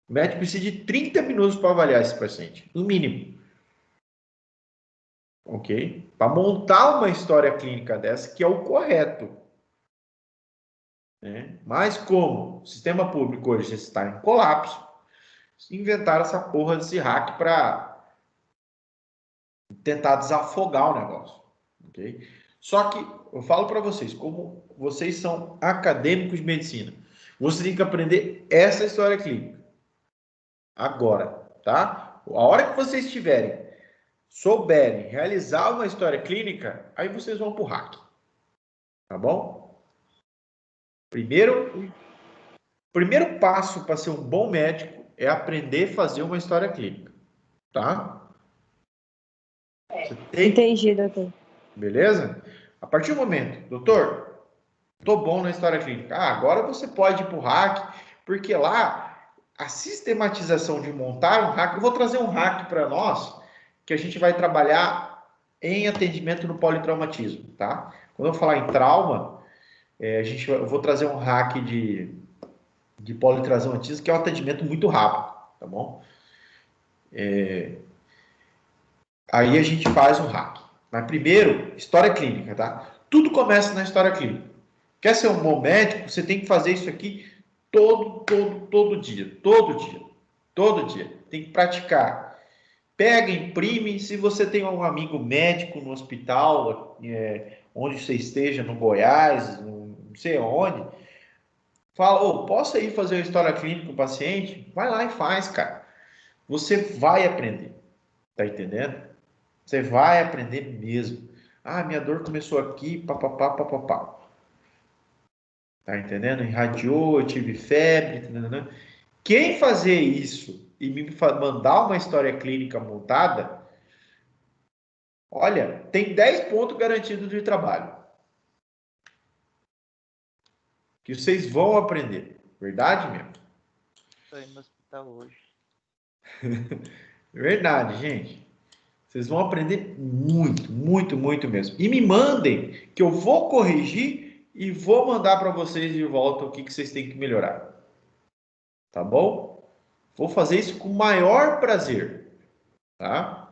O médico precisa de 30 minutos para avaliar esse paciente, no mínimo. Ok? Para montar uma história clínica dessa, que é o correto. Né? Mas como o sistema público hoje está em colapso, inventaram essa porra desse hack para tentar desafogar o negócio. Ok? Só que eu falo para vocês, como vocês são acadêmicos de medicina, você tem que aprender essa história clínica. Agora, tá? A hora que vocês souberem realizar uma história clínica, aí vocês vão pro hack. Tá bom? Primeiro passo para ser um bom médico é aprender a fazer uma história clínica. Tá? Você tem... Entendi, doutor. Beleza? A partir do momento, doutor, tô bom na história clínica. Agora você pode ir para o hack, porque lá a sistematização de montar um hack, eu vou trazer um hack para nós, que a gente vai trabalhar em atendimento no politraumatismo, tá? Quando eu falar em trauma, eu vou trazer um hack de politraumatismo, que é um atendimento muito rápido, tá bom? Aí a gente faz um hack. Mas primeiro, história clínica, tá? Tudo começa na história clínica. Quer ser um bom médico, você tem que fazer isso aqui todo dia. Todo dia. Tem que praticar. Pega, imprime. Se você tem um amigo médico no hospital, onde você esteja, no Goiás, não sei onde, fala, posso ir fazer uma história clínica com o paciente? Vai lá e faz, cara. Você vai aprender. Tá entendendo? Você vai aprender mesmo. Minha dor começou aqui, papapá. Tá entendendo? Irradiou, eu tive febre. Tanana. Quem fazer isso e me mandar uma história clínica montada, olha, tem 10 pontos garantidos de trabalho. Que vocês vão aprender. Verdade mesmo? Estou indo no hospital hoje. Verdade, gente. Vocês vão aprender muito mesmo. E me mandem, que eu vou corrigir e vou mandar para vocês de volta o que vocês têm que melhorar. Tá bom? Vou fazer isso com o maior prazer. Tá?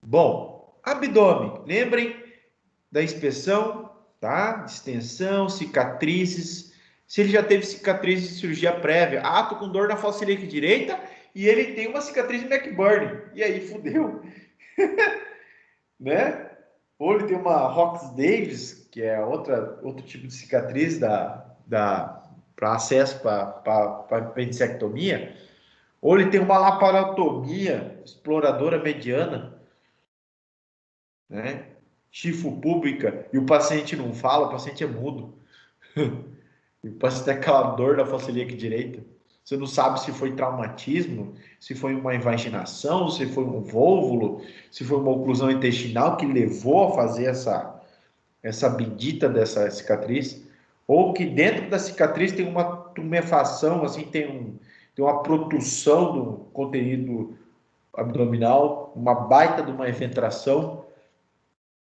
Bom, abdômen. Lembrem da inspeção, tá? Distensão, cicatrizes. Se ele já teve cicatriz de cirurgia prévia, tô com dor na fossa ilíaca direita e ele tem uma cicatriz de McBurney. E aí, fudeu. Né? Ou ele tem uma Rox Davis, que é outro tipo de cicatriz para acesso para apendicectomia. Ou ele tem uma laparotomia exploradora mediana, né? Chifo pública, e o paciente não fala, o paciente é mudo. E o paciente tem aquela dor da fossa ilíaca direita. Você não sabe se foi traumatismo, se foi uma invaginação, se foi um volvulo, se foi uma oclusão intestinal que levou a fazer essa bendita dessa cicatriz, ou que dentro da cicatriz tem uma tumefação, assim, tem uma protussão do conteúdo abdominal, uma baita de uma efentração,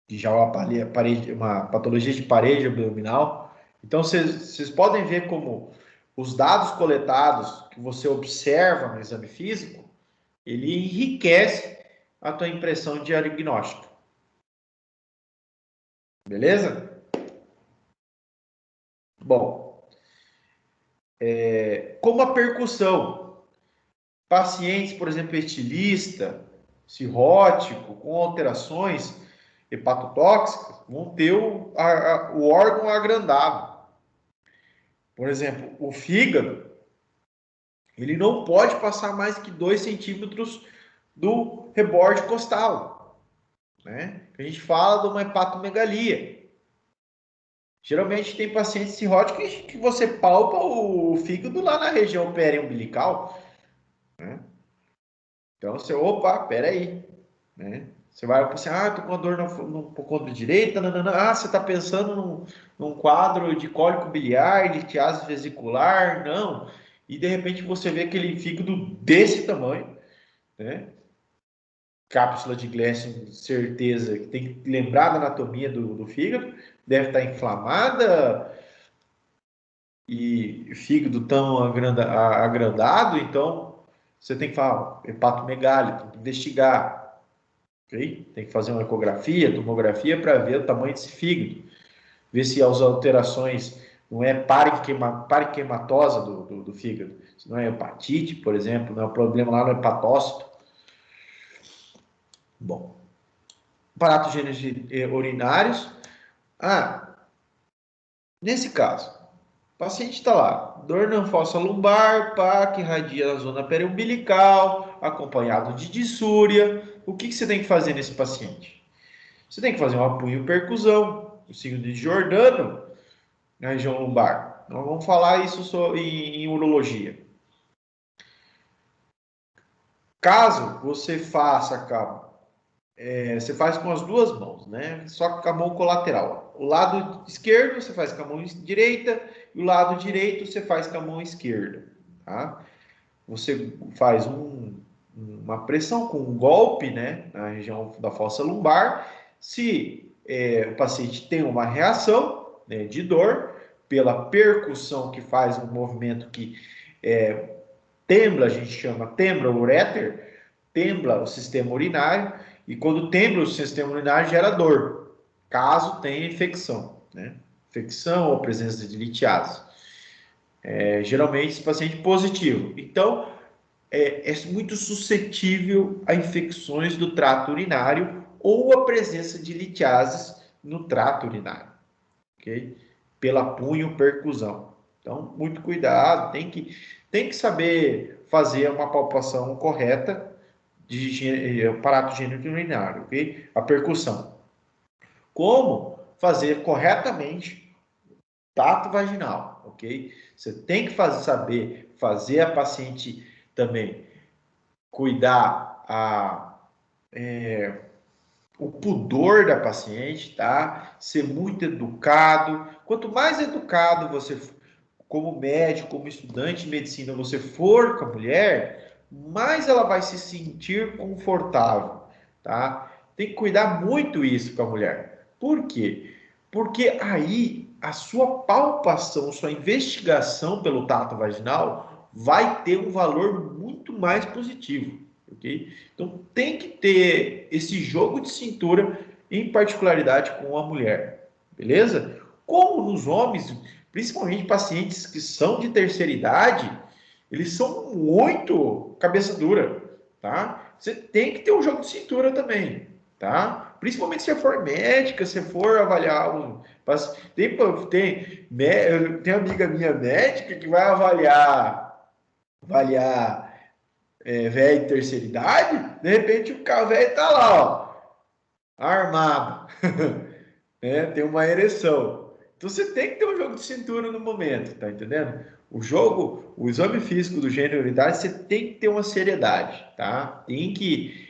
que já é uma patologia de parede abdominal. Então, vocês podem ver como os dados coletados que você observa no exame físico, ele enriquece a tua impressão de diagnóstico. Beleza? Bom, como a percussão, pacientes, por exemplo, estilista, cirrótico, com alterações hepatotóxicas, vão ter o órgão agrandado. Por exemplo, o fígado, ele não pode passar mais que 2 centímetros do reborde costal, né? A gente fala de uma hepatomegalia. Geralmente tem pacientes cirróticos que você palpa o fígado lá na região periumbilical, né? Então você, peraí, né? Você vai assim, tô com a dor no côndilo direito, você está pensando num quadro de cólico biliar, de litiase vesicular, não. E de repente você vê aquele fígado desse tamanho, né? Cápsula de Gleason, certeza que tem que lembrar da anatomia do fígado, deve estar inflamada e fígado tão agrandado, então você tem que falar hepatomegália, tem que investigar. Okay? Tem que fazer uma ecografia, tomografia para ver o tamanho desse fígado. Ver se as alterações não é parenquimatosa do fígado. Se não é hepatite, por exemplo, não é um problema lá no hepatócito. Bom. Paratogênios urinários. Nesse caso, o paciente está lá, dor na fossa lumbar, que irradia na zona periumbilical, acompanhado de dissúria. O que você tem que fazer nesse paciente? Você tem que fazer uma punho percusão, o signo de Giordano, na região lombar. Nós vamos falar isso em urologia. Caso você faça, você faz com as duas mãos, né? Só com a mão colateral. O lado esquerdo você faz com a mão direita e o lado direito você faz com a mão esquerda, tá? Você faz uma pressão com um golpe, né, na região da fossa lombar. Se o paciente tem uma reação, né, de dor, pela percussão que faz um movimento que tembla, a gente chama tembla o uréter, tembla o sistema urinário, e quando tembla o sistema urinário gera dor, caso tenha infecção, né? Infecção ou presença de litiase. Geralmente esse paciente positivo. Então, é muito suscetível a infecções do trato urinário ou a presença de litiases no trato urinário, ok? Pela punho-percusão. Então, muito cuidado, tem que saber fazer uma palpação correta de aparato geniturinário, ok? A percussão. Como fazer corretamente tato vaginal, ok? Você tem que saber fazer a paciente também cuidar o pudor da paciente, tá? Ser muito educado. Quanto mais educado você, como médico, como estudante de medicina, você for com a mulher, mais ela vai se sentir confortável, tá? Tem que cuidar muito isso com a mulher. Por quê? Porque aí a sua palpação, sua investigação pelo tato vaginal vai ter um valor muito mais positivo, ok? Então tem que ter esse jogo de cintura, em particularidade com a mulher, beleza? Como nos homens, principalmente pacientes que são de terceira idade, eles são muito cabeça dura, tá? Você tem que ter um jogo de cintura também, tá? Principalmente se for médica, se for avaliar tem amiga minha médica que vai avaliar velho de terceira idade, de repente o velho tá lá, ó, armado, né? Tem uma ereção. Então você tem que ter um jogo de cintura no momento, tá entendendo? O exame físico do gênero e idade, você tem que ter uma seriedade, tá? Tem que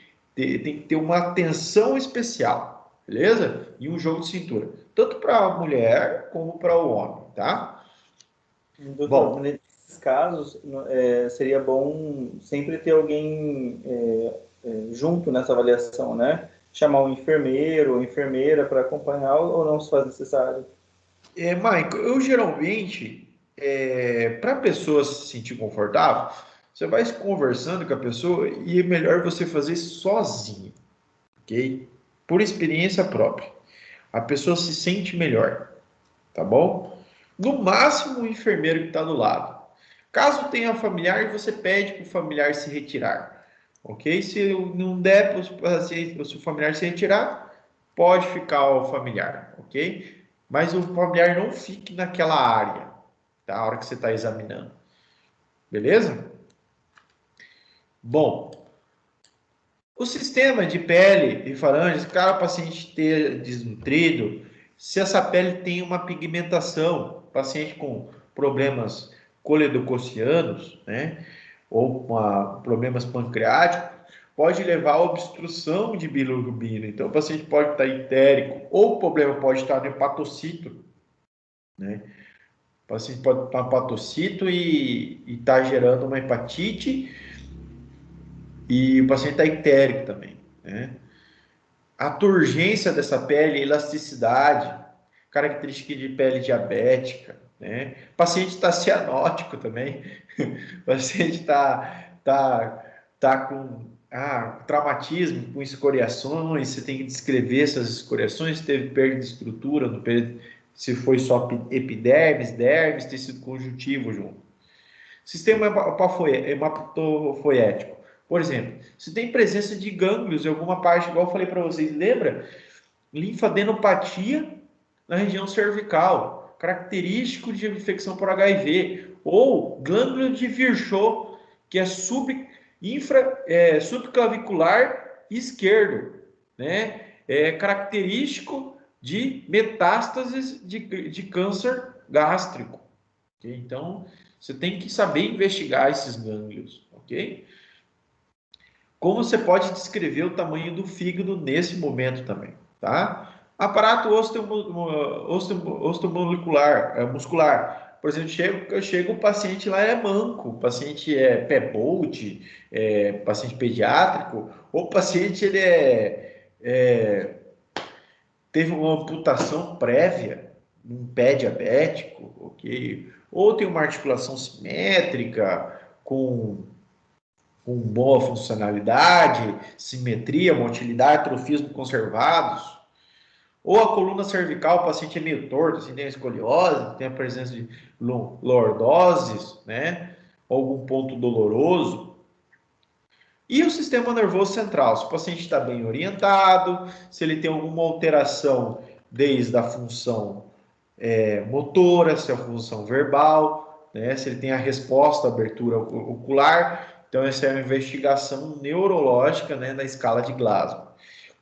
ter uma atenção especial, beleza? E um jogo de cintura, tanto para a mulher como para o homem, tá? Doutor, nesses casos, seria bom sempre ter alguém junto nessa avaliação, né? Chamar um enfermeiro ou enfermeira para acompanhar ou não se faz necessário? Michael, eu geralmente, para a pessoa se sentir confortável, você vai conversando com a pessoa e é melhor você fazer sozinho, ok? Por experiência própria. A pessoa se sente melhor, tá bom? No máximo, o enfermeiro que está do lado. Caso tenha familiar, você pede para o familiar se retirar, ok? Se não der para o familiar se retirar, pode ficar o familiar, ok? Mas o familiar não fique naquela área, tá? A hora que você está examinando. Beleza? Bom, o sistema de pele e falanges, cada paciente ter desnutrido, se essa pele tem uma pigmentação, paciente com problemas coledococianos, né? Ou problemas pancreáticos, pode levar à obstrução de bilirrubina. Então, o paciente pode estar itérico, ou o problema pode estar no hepatocito, né? O paciente pode estar no hepatocito e estar gerando uma hepatite, e o paciente está itérico também, né? A turgência dessa pele, elasticidade, característica de pele diabética, né? O paciente está cianótico também, o paciente tá com traumatismo, com escoriações, você tem que descrever essas escoriações, teve perda de estrutura, se foi só epidermis, dermis, tecido conjuntivo junto. Sistema hematopoético. Por exemplo, se tem presença de gânglios em alguma parte, igual eu falei para vocês, lembra? Linfadenopatia na região cervical, característico de infecção por HIV, ou glândula de Virchow, que é subclavicular esquerdo, né? É característico de metástases de câncer gástrico. Okay? Então, você tem que saber investigar esses gânglios, ok? Como você pode descrever o tamanho do fígado nesse momento também, tá? Aparato osteomolecular, muscular. Por exemplo, chega o paciente lá é manco, o paciente é pé bolt, paciente pediátrico, ou o paciente ele teve uma amputação prévia, um pé diabético, ok? Ou tem uma articulação simétrica com boa funcionalidade, simetria, motilidade, atrofismo conservados. Ou a coluna cervical, o paciente é meio torto, assim, tem a escoliose, tem a presença de lordoses, né? Algum ponto doloroso. E o sistema nervoso central, se o paciente está bem orientado, se ele tem alguma alteração desde a função motora, se é a função verbal, né? Se ele tem a resposta à abertura ocular. Então, essa é uma investigação neurológica, né, na escala de Glasgow.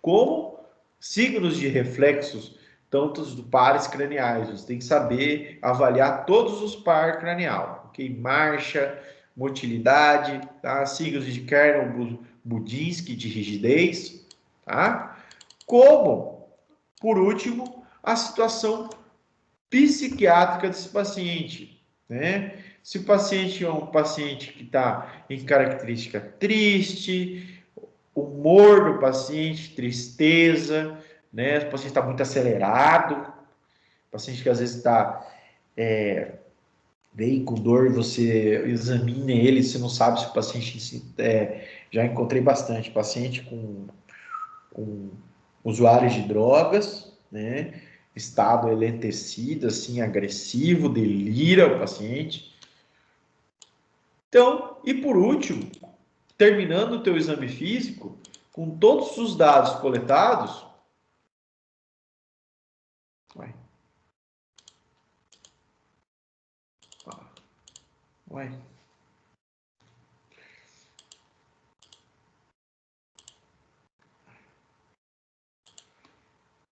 Como signos de reflexos, tanto dos pares craniais, você tem que saber avaliar todos os pares cranial, ok? Marcha, motilidade, tá? Signos de Kernel-Budinsky, de rigidez, tá? Como, por último, a situação psiquiátrica desse paciente, né? Se o paciente é um paciente que está em característica triste, humor do paciente, tristeza, né? O paciente está muito acelerado, o paciente que às vezes está bem com dor, você examina ele, você não sabe se o paciente já encontrei bastante paciente com usuários de drogas, né? Estado elentecido, assim, agressivo, delira o paciente. Então, e por último, terminando o teu exame físico, com todos os dados coletados,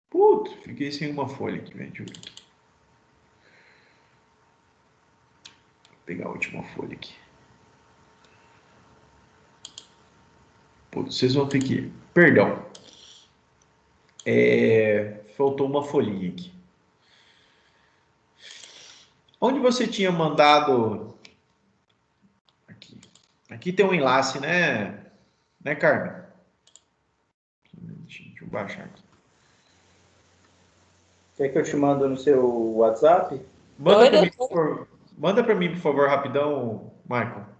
Putz, fiquei sem uma folha aqui, velho. Deixa eu ver aqui. Vou pegar a última folha aqui. Putz, vocês vão ter que... Perdão. Faltou uma folhinha aqui. Onde você tinha mandado... Aqui tem um enlace, né? Né, Carmen? Deixa eu baixar aqui. Quer que eu te mando no seu WhatsApp? Manda para mim, por favor, rapidão, Michael.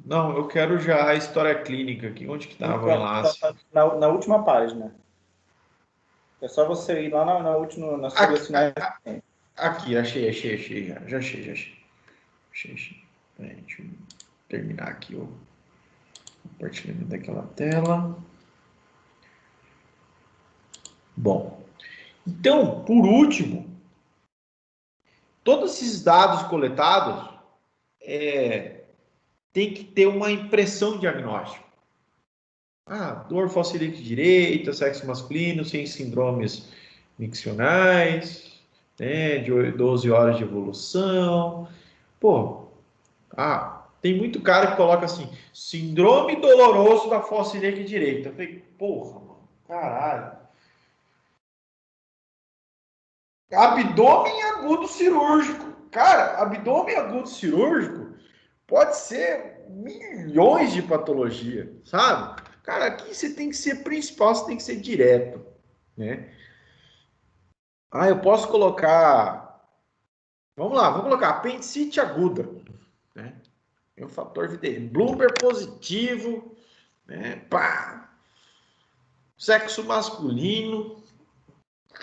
Não, eu quero já a história clínica aqui. Onde que estava o enlace? Na última página. É só você ir lá na última, nas folhas finais. Aqui, achei. Já achei. Deixa eu terminar aqui o compartilhamento daquela tela. Bom, então, por último, todos esses dados coletados tem que ter uma impressão diagnóstica. Dor falcilíaca direita, sexo masculino, sem síndromes miccionais, né, de 12 horas de evolução. Tem muito cara que coloca assim, síndrome doloroso da falcilíaca direita. Eu falei, mano, caralho. Abdômen agudo cirúrgico. Cara, abdômen agudo cirúrgico pode ser milhões de patologia, sabe? Cara, aqui você tem que ser principal, você tem que ser direto, né? Eu posso colocar... Vamos colocar apendicite aguda, né? É um fator VTE. Bloomberg positivo, né? Sexo masculino.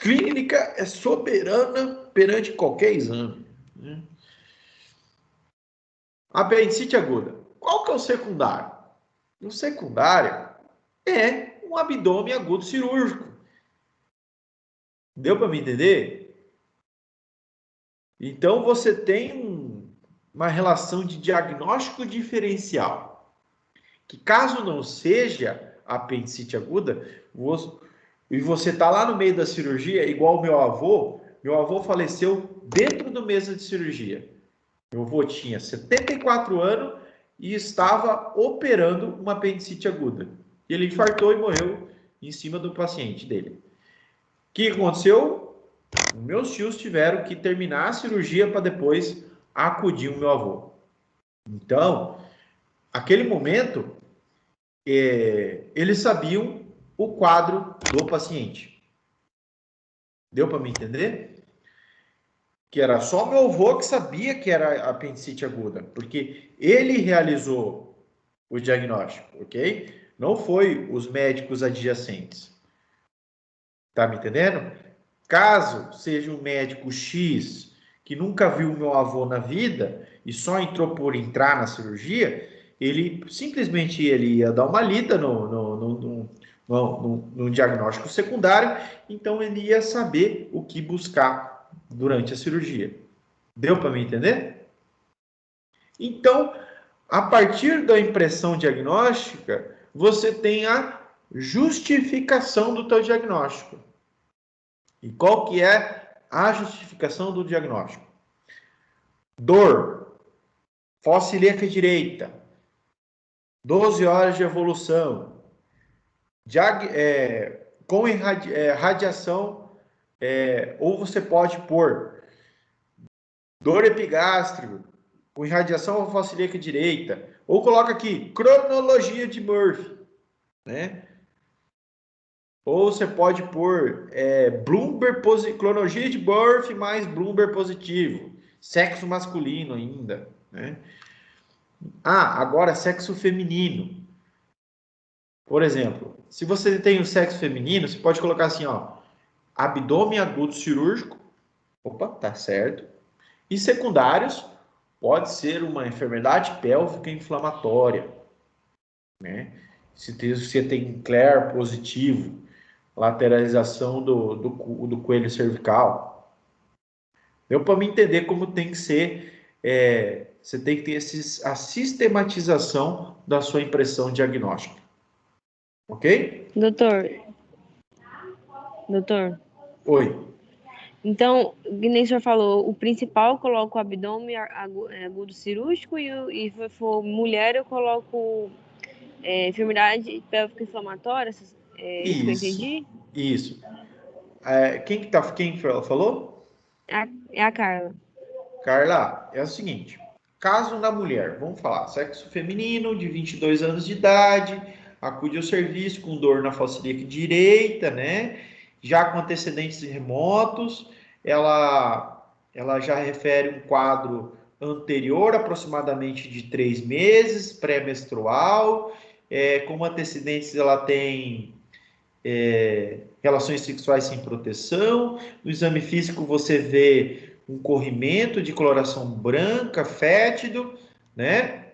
Clínica é soberana perante qualquer exame, né? Apendicite aguda. Qual que é o secundário? O secundário é um abdômen agudo cirúrgico. Deu para me entender? Então, você tem uma relação de diagnóstico diferencial. Que caso não seja apendicite aguda, e você está lá no meio da cirurgia, igual meu avô faleceu dentro do mesa de cirurgia. Meu avô tinha 74 anos e estava operando uma apendicite aguda. E ele infartou e morreu em cima do paciente dele. O que aconteceu? Meus tios tiveram que terminar a cirurgia para depois acudir o meu avô. Então, aquele momento, eles sabiam o quadro do paciente. Deu para me entender? Que era só meu avô que sabia que era apendicite aguda, porque ele realizou o diagnóstico, ok? Não foi os médicos adjacentes. Tá me entendendo? Caso seja um médico X que nunca viu meu avô na vida e só entrou por entrar na cirurgia, ele simplesmente ia dar uma lida no diagnóstico secundário, então ele ia saber o que buscar durante a cirurgia. Deu para me entender? Então, a partir da impressão diagnóstica, você tem a justificação do teu diagnóstico. E qual que é a justificação do diagnóstico? Dor, fossa ilíaca direita, 12 horas de evolução, com radiação, ou você pode pôr dor epigástrica, com irradiação à fossa ilíaca direita, ou coloca aqui, cronologia de Murphy, né? Ou você pode pôr cronologia de Murphy mais Bloomberg positivo, sexo masculino ainda, né? Agora sexo feminino. Por exemplo, se você tem o sexo feminino, você pode colocar assim, ó, abdômen agudo cirúrgico, opa, tá certo, e secundários, pode ser uma enfermidade pélvica inflamatória, né? Se você tem CLER positivo, lateralização do coelho cervical. Deu para me entender como tem que ser, você tem que ter a sistematização da sua impressão diagnóstica. Ok? Doutor. Oi. Então, que nem o senhor falou, o principal eu coloco o abdômen agudo cirúrgico e se for mulher eu coloco enfermidade pélvica inflamatória, isso que eu entendi? Isso. Quem falou? É a Carla. Carla, é o seguinte, caso da mulher, vamos falar, sexo feminino, de 22 anos de idade, acude ao serviço com dor na fossa ilíaca direita, né? Já com antecedentes remotos, ela já refere um quadro anterior, aproximadamente de 3 meses, pré-menstrual, como antecedentes ela tem relações sexuais sem proteção. No exame físico você vê um corrimento de coloração branca, fétido, né?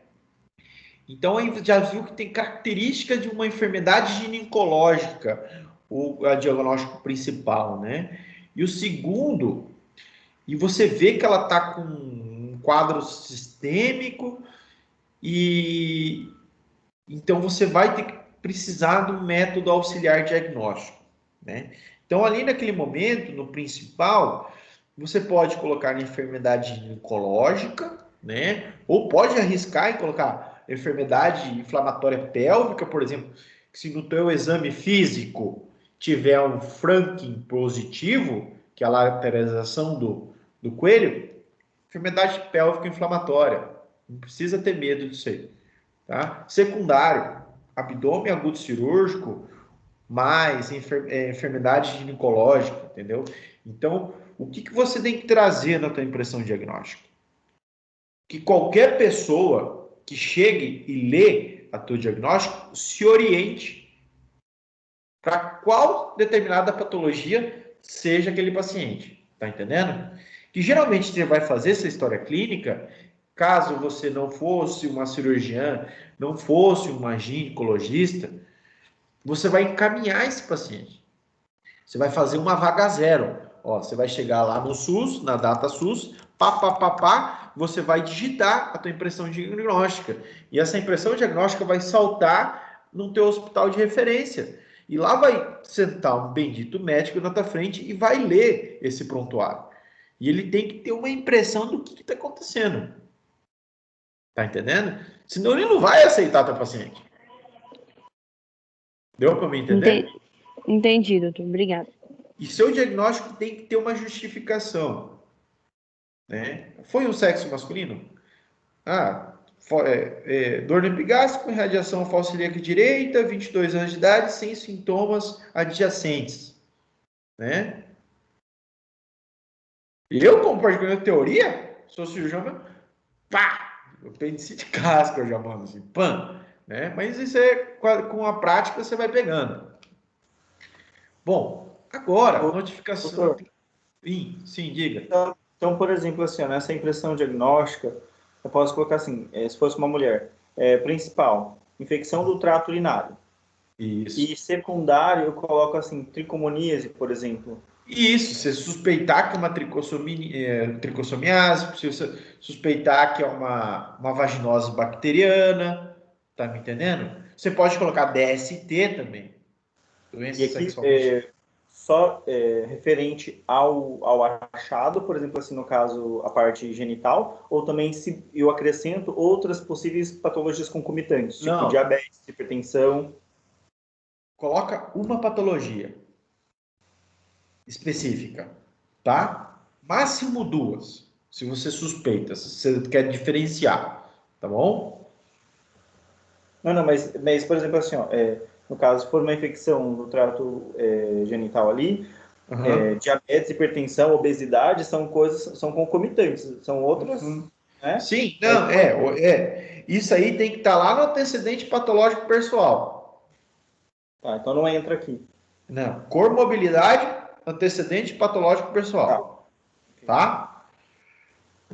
Então aí já viu que tem característica de uma enfermidade ginecológica, o diagnóstico principal, né? E o segundo, e você vê que ela está com um quadro sistêmico e então você vai ter que precisar de um método auxiliar diagnóstico, né? Então ali naquele momento, no principal, você pode colocar na enfermidade ginecológica, né? Ou pode arriscar e colocar enfermidade inflamatória pélvica, por exemplo, que se no teu exame físico tiver um Franklin positivo, que é a lateralização do coelho, enfermidade pélvica inflamatória. Não precisa ter medo disso aí, tá? Secundário, abdômen agudo cirúrgico, mais enfermidade ginecológica, entendeu? Então, o que você tem que trazer na tua impressão diagnóstica? Que qualquer pessoa que chegue e lê a tua diagnóstico se oriente para qual determinada patologia seja aquele paciente, tá entendendo? Que geralmente você vai fazer essa história clínica caso você não fosse uma cirurgiã, não fosse uma ginecologista, você vai encaminhar esse paciente. Você vai fazer uma vaga zero. Ó, você vai chegar lá no SUS, na data SUS, você vai digitar a tua impressão diagnóstica. E essa impressão diagnóstica vai saltar no teu hospital de referência. E lá vai sentar um bendito médico na tua frente e vai ler esse prontuário. E ele tem que ter uma impressão do que está acontecendo. Tá entendendo? Senão ele não vai aceitar teu paciente. Deu para me entender? Entendi, doutor. Obrigada. E seu diagnóstico tem que ter uma justificação. Né? Foi um sexo masculino? Dor no epigástrico, irradiação falsa ilíaca direita, 22 anos de idade, sem sintomas adjacentes. Né? Eu, como particular de teoria, sou cirurgião, apendicite casca, eu já mando assim, pã. Né? Mas isso com a prática você vai pegando. Bom, agora, notificação. Sim, diga. Então, por exemplo, assim, nessa impressão diagnóstica, eu posso colocar assim, se fosse uma mulher, principal, infecção do trato urinário. Isso. E secundário, eu coloco assim, tricomoníase, por exemplo. Isso, você suspeitar que é uma tricossomiase, se você suspeitar que é uma vaginose bacteriana, tá me entendendo? Você pode colocar DST também. Doença sexualmente. Só referente ao achado, por exemplo, assim, no caso, a parte genital, ou também se eu acrescento outras possíveis patologias concomitantes, tipo diabetes, hipertensão. Coloca uma patologia específica, tá? Máximo 2, se você suspeita, se você quer diferenciar, tá bom? Não, mas por exemplo, assim, ó, no caso, se for uma infecção do trato genital ali, diabetes, hipertensão, obesidade são concomitantes, são outras, né? Sim, não, isso aí tem que estar lá no antecedente patológico pessoal. Tá, então não entra aqui. Não, comorbilidade, antecedente patológico pessoal. Tá?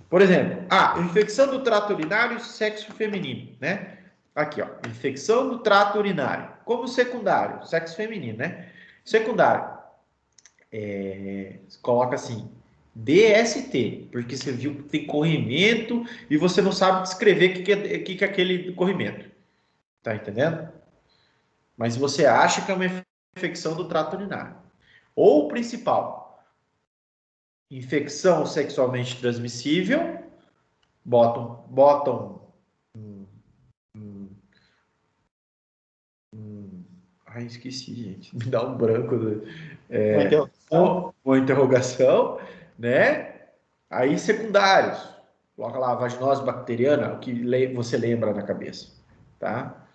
Por exemplo, infecção do trato urinário, sexo feminino, né? Aqui, ó, infecção do trato urinário. Como secundário, sexo feminino, né? Secundário, coloca assim, DST, porque você viu que tem corrimento e você não sabe descrever o que é aquele corrimento. Tá entendendo? Mas você acha que é uma infecção do trato urinário. Ou o principal, infecção sexualmente transmissível, botam esqueci, gente. Me dá um branco. Uma interrogação, né? Aí, secundários. Coloca lá, vaginose bacteriana, o que você lembra na cabeça, tá?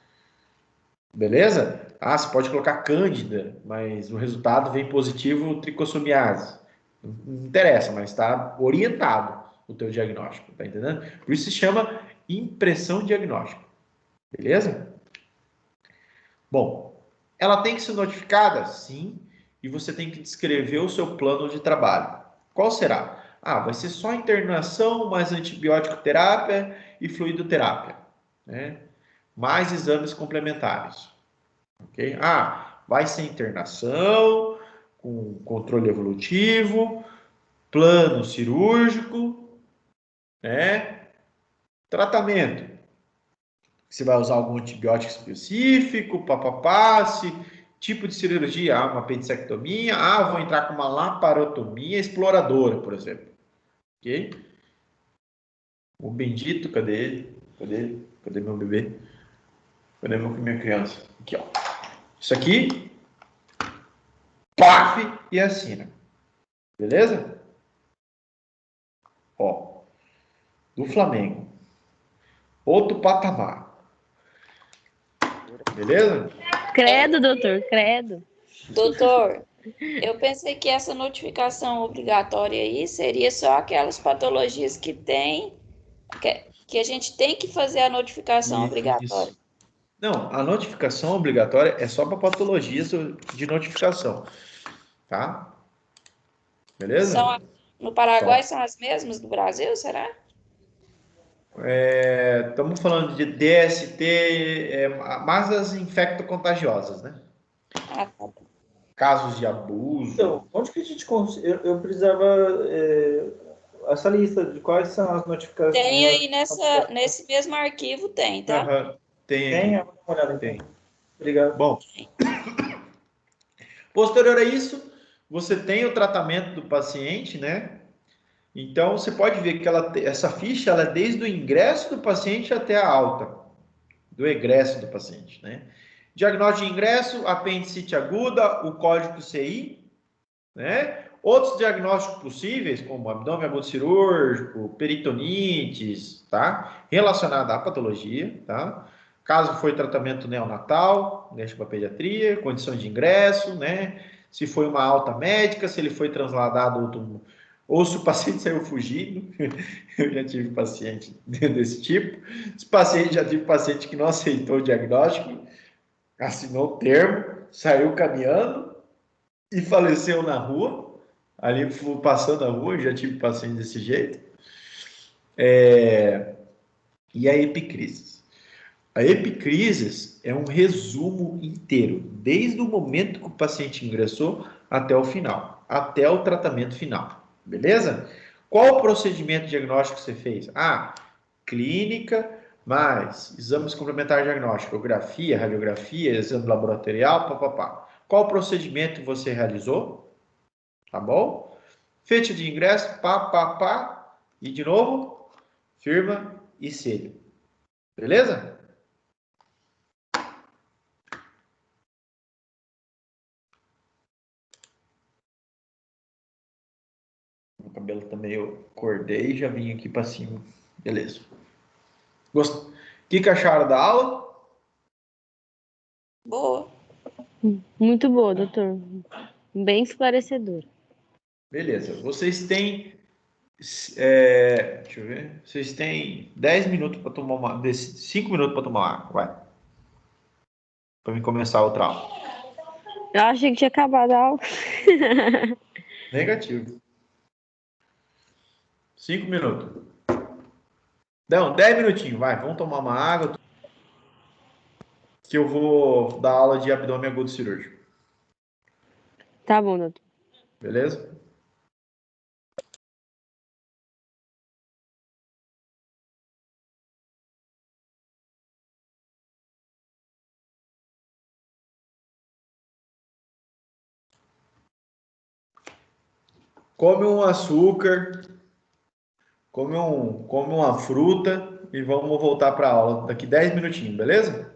Beleza? Você pode colocar cândida, mas o resultado vem positivo tricossomiase. Não interessa, mas está orientado o teu diagnóstico, tá entendendo? Por isso se chama impressão diagnóstica. Beleza? Bom, ela tem que ser notificada? Sim. E você tem que descrever o seu plano de trabalho. Qual será? Vai ser só internação, mais antibiótico terapia e fluidoterapia, né? Mais exames complementares. Ok? Vai ser internação, com controle evolutivo, plano cirúrgico, né? Tratamento. Você vai usar algum antibiótico específico, tipo de cirurgia, uma apendicectomia, vou entrar com uma laparotomia exploradora, por exemplo. Ok? O bendito, cadê ele? Cadê meu bebê? Cadê minha criança? Aqui, ó. Isso aqui, e assina. Beleza? Ó, do Flamengo. Outro patamar. Beleza? Credo, doutor, credo. Doutor, eu pensei que essa notificação obrigatória aí seria só aquelas patologias que tem, que a gente tem que fazer a notificação obrigatória. Isso. Não, a notificação obrigatória é só para patologias de notificação, tá? Beleza? No Paraguai são as mesmas do Brasil, será? Estamos falando de DST, masas infectocontagiosas, né? Ah, tá. Casos de abuso. Então, onde que a gente eu precisava essa lista de quais são as notificações? Tem aí nesse mesmo arquivo, tem, tá? Aham, tem Tem? aqui. Dá uma olhada Tem. então. Obrigado. Bom, posterior a isso, você tem o tratamento do paciente, né? Então, você pode ver que essa ficha ela é desde o ingresso do paciente até a alta, do egresso do paciente, né? Diagnóstico de ingresso, apendicite aguda, o código CI, né? Outros diagnósticos possíveis, como abdômen agudo cirúrgico, peritonites, tá? Relacionada à patologia, tá? Caso foi tratamento neonatal, deixa para pediatria, condição de ingresso, né? Se foi uma alta médica, se ele foi trasladado ou se o paciente saiu fugindo. Eu já tive paciente desse tipo. Já tive paciente que não aceitou o diagnóstico, assinou o termo, saiu caminhando e faleceu na rua. Ali passando a rua, já tive paciente desse jeito. E a epicrise. A epicrise é um resumo inteiro, desde o momento que o paciente ingressou até o final, até o tratamento final. Beleza? Qual o procedimento diagnóstico que você fez? Clínica, mais exames complementares diagnósticos, ecografia, radiografia, exame laboratorial, papapá. Qual o procedimento você realizou? Tá bom? Fecha de ingresso, pá. E de novo, firma e selho. Beleza? O cabelo também eu acordei e já vim aqui para cima. Beleza. O que acharam da aula? Boa. Muito boa, doutor. Bem esclarecedor. Beleza. Vocês têm. Deixa eu ver. Vocês têm 10 minutos para tomar 5 minutos para tomar água. Vai. Para mim começar outra aula. Eu achei que tinha acabado a aula. Negativo. 5 minutos. Não, 10 minutinhos, vai. Vamos tomar uma água. Que eu vou dar aula de abdômen agudo cirúrgico. Tá bom, doutor. Beleza? Come um açúcar, come uma fruta e vamos voltar para a aula daqui 10 minutinhos, beleza?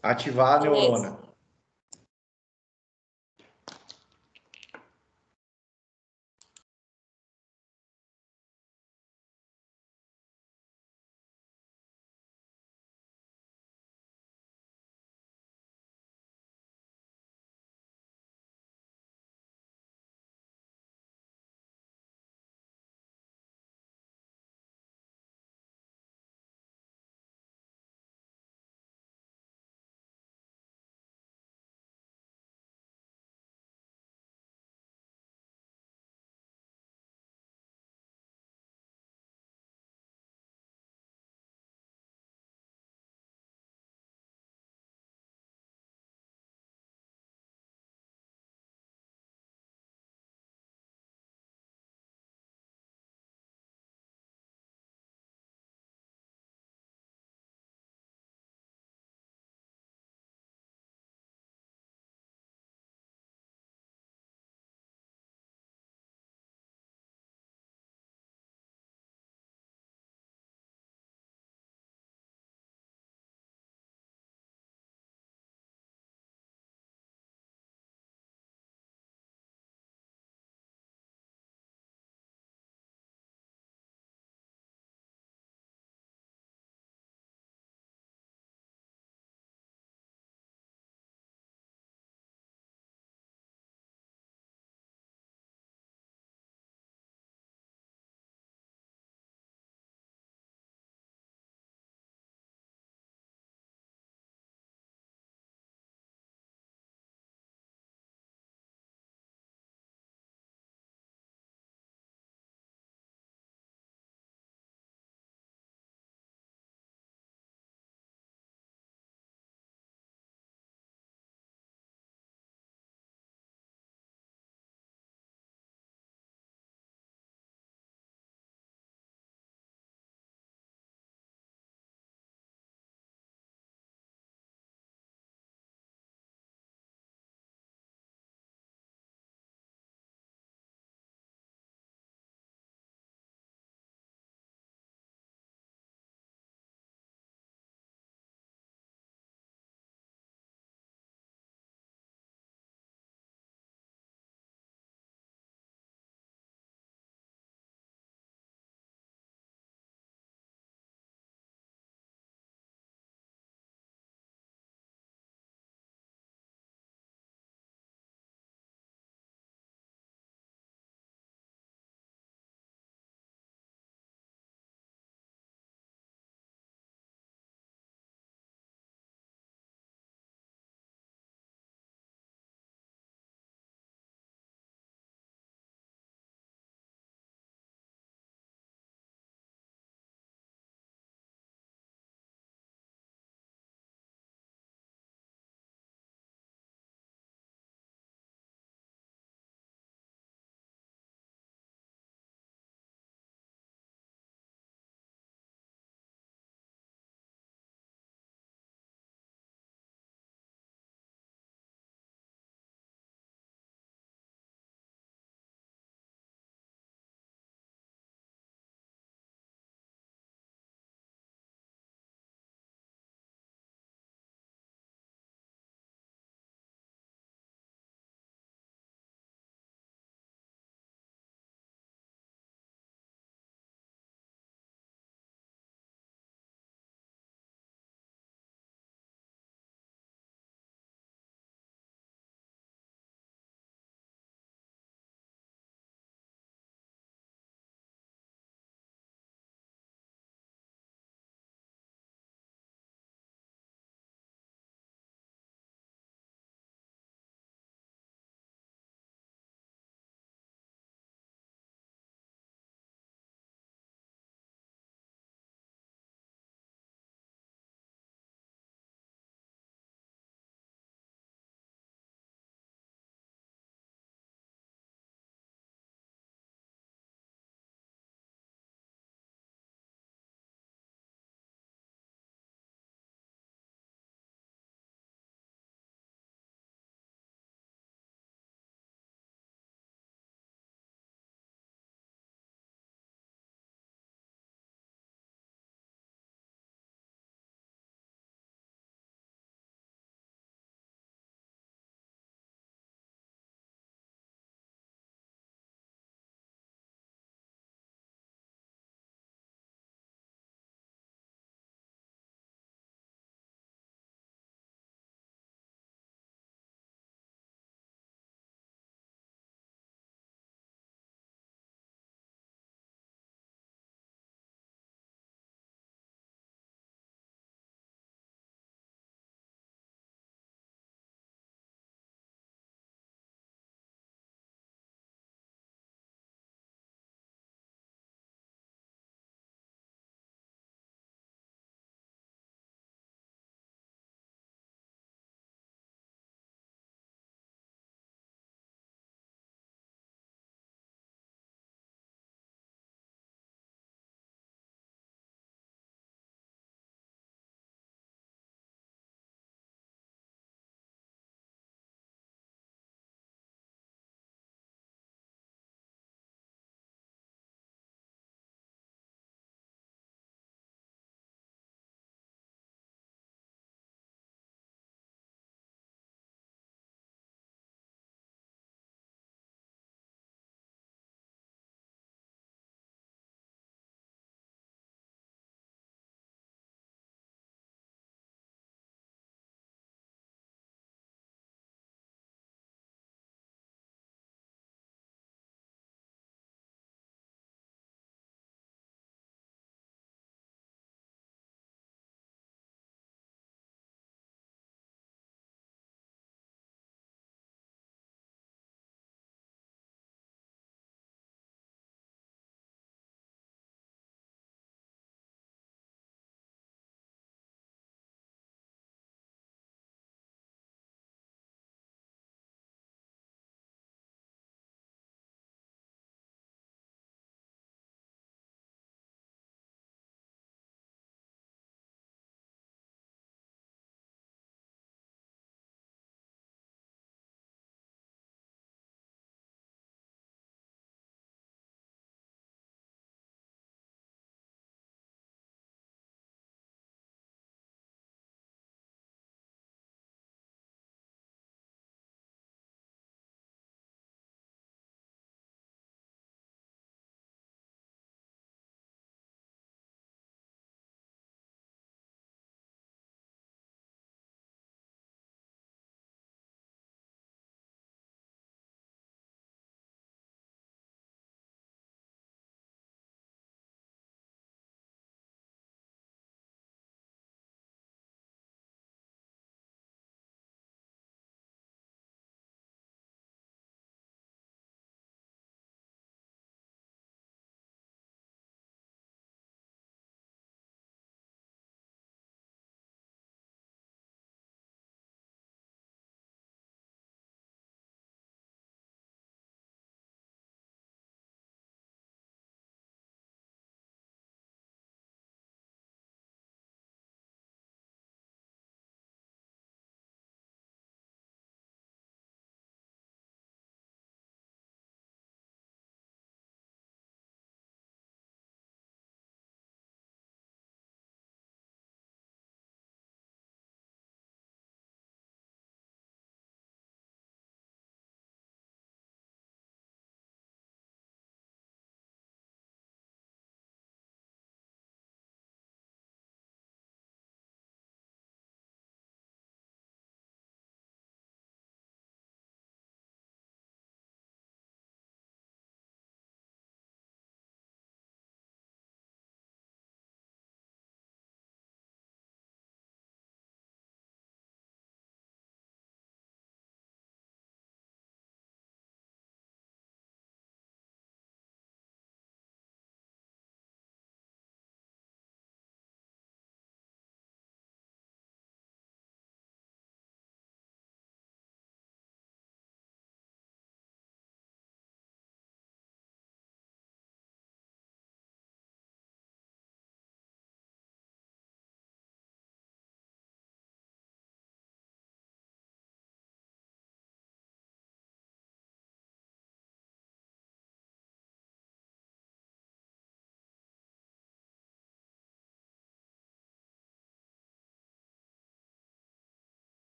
Ativar a Beleza. neurona.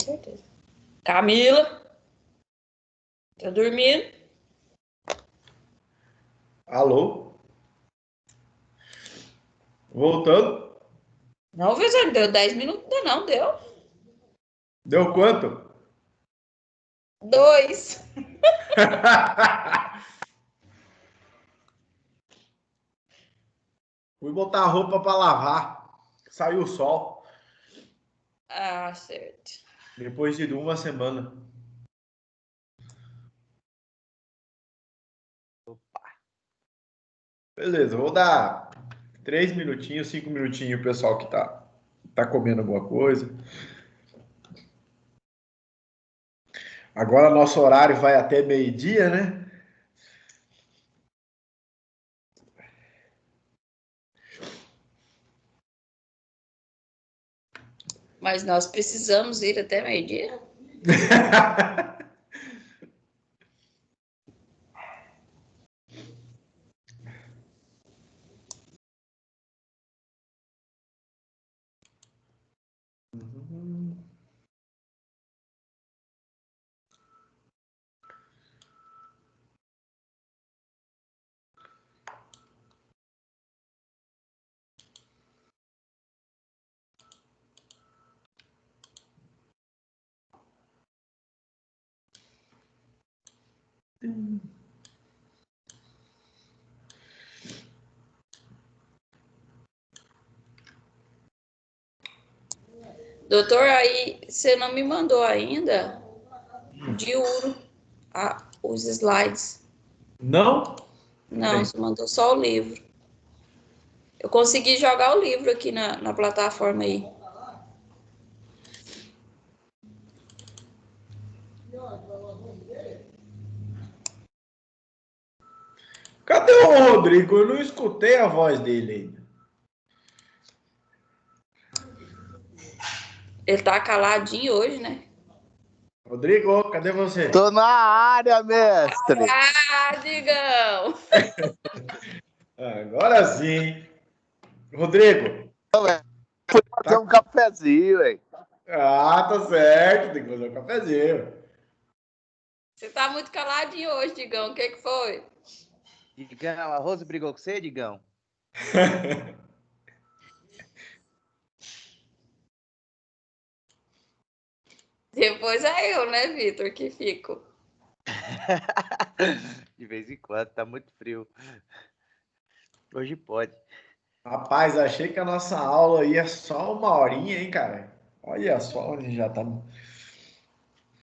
certeza. Camila, tá dormindo? Alô? Voltando? Não, professor, deu 10 minutos ainda não, deu? Deu quanto? 2. Fui botar a roupa para lavar. Saiu o sol. Ah, certo. Depois de uma semana. Beleza, vou dar 3 minutinhos, 5 minutinhos, o pessoal que tá comendo alguma coisa. Agora nosso horário vai até meio-dia, né? Mas nós precisamos ir até meio-dia? Doutor, aí você não me mandou ainda de ouro os slides. Não? Não, você mandou só o livro. Eu consegui jogar o livro aqui na plataforma aí. Cadê o Rodrigo? Eu não escutei a voz dele ainda. Ele tá caladinho hoje, né? Rodrigo, cadê você? Tô na área, mestre. Ah, Digão! Agora sim. Rodrigo. Fui fazer um cafezinho, hein? Ah, tá certo. Tem que fazer um cafezinho. Você tá muito caladinho hoje, Digão. O que foi? Digão, a Rose brigou com você, Digão? Depois é eu, né, Vitor, que fico. De vez em quando, tá muito frio. Hoje pode. Rapaz, achei que a nossa aula ia só uma horinha, hein, cara? Olha só onde já tá.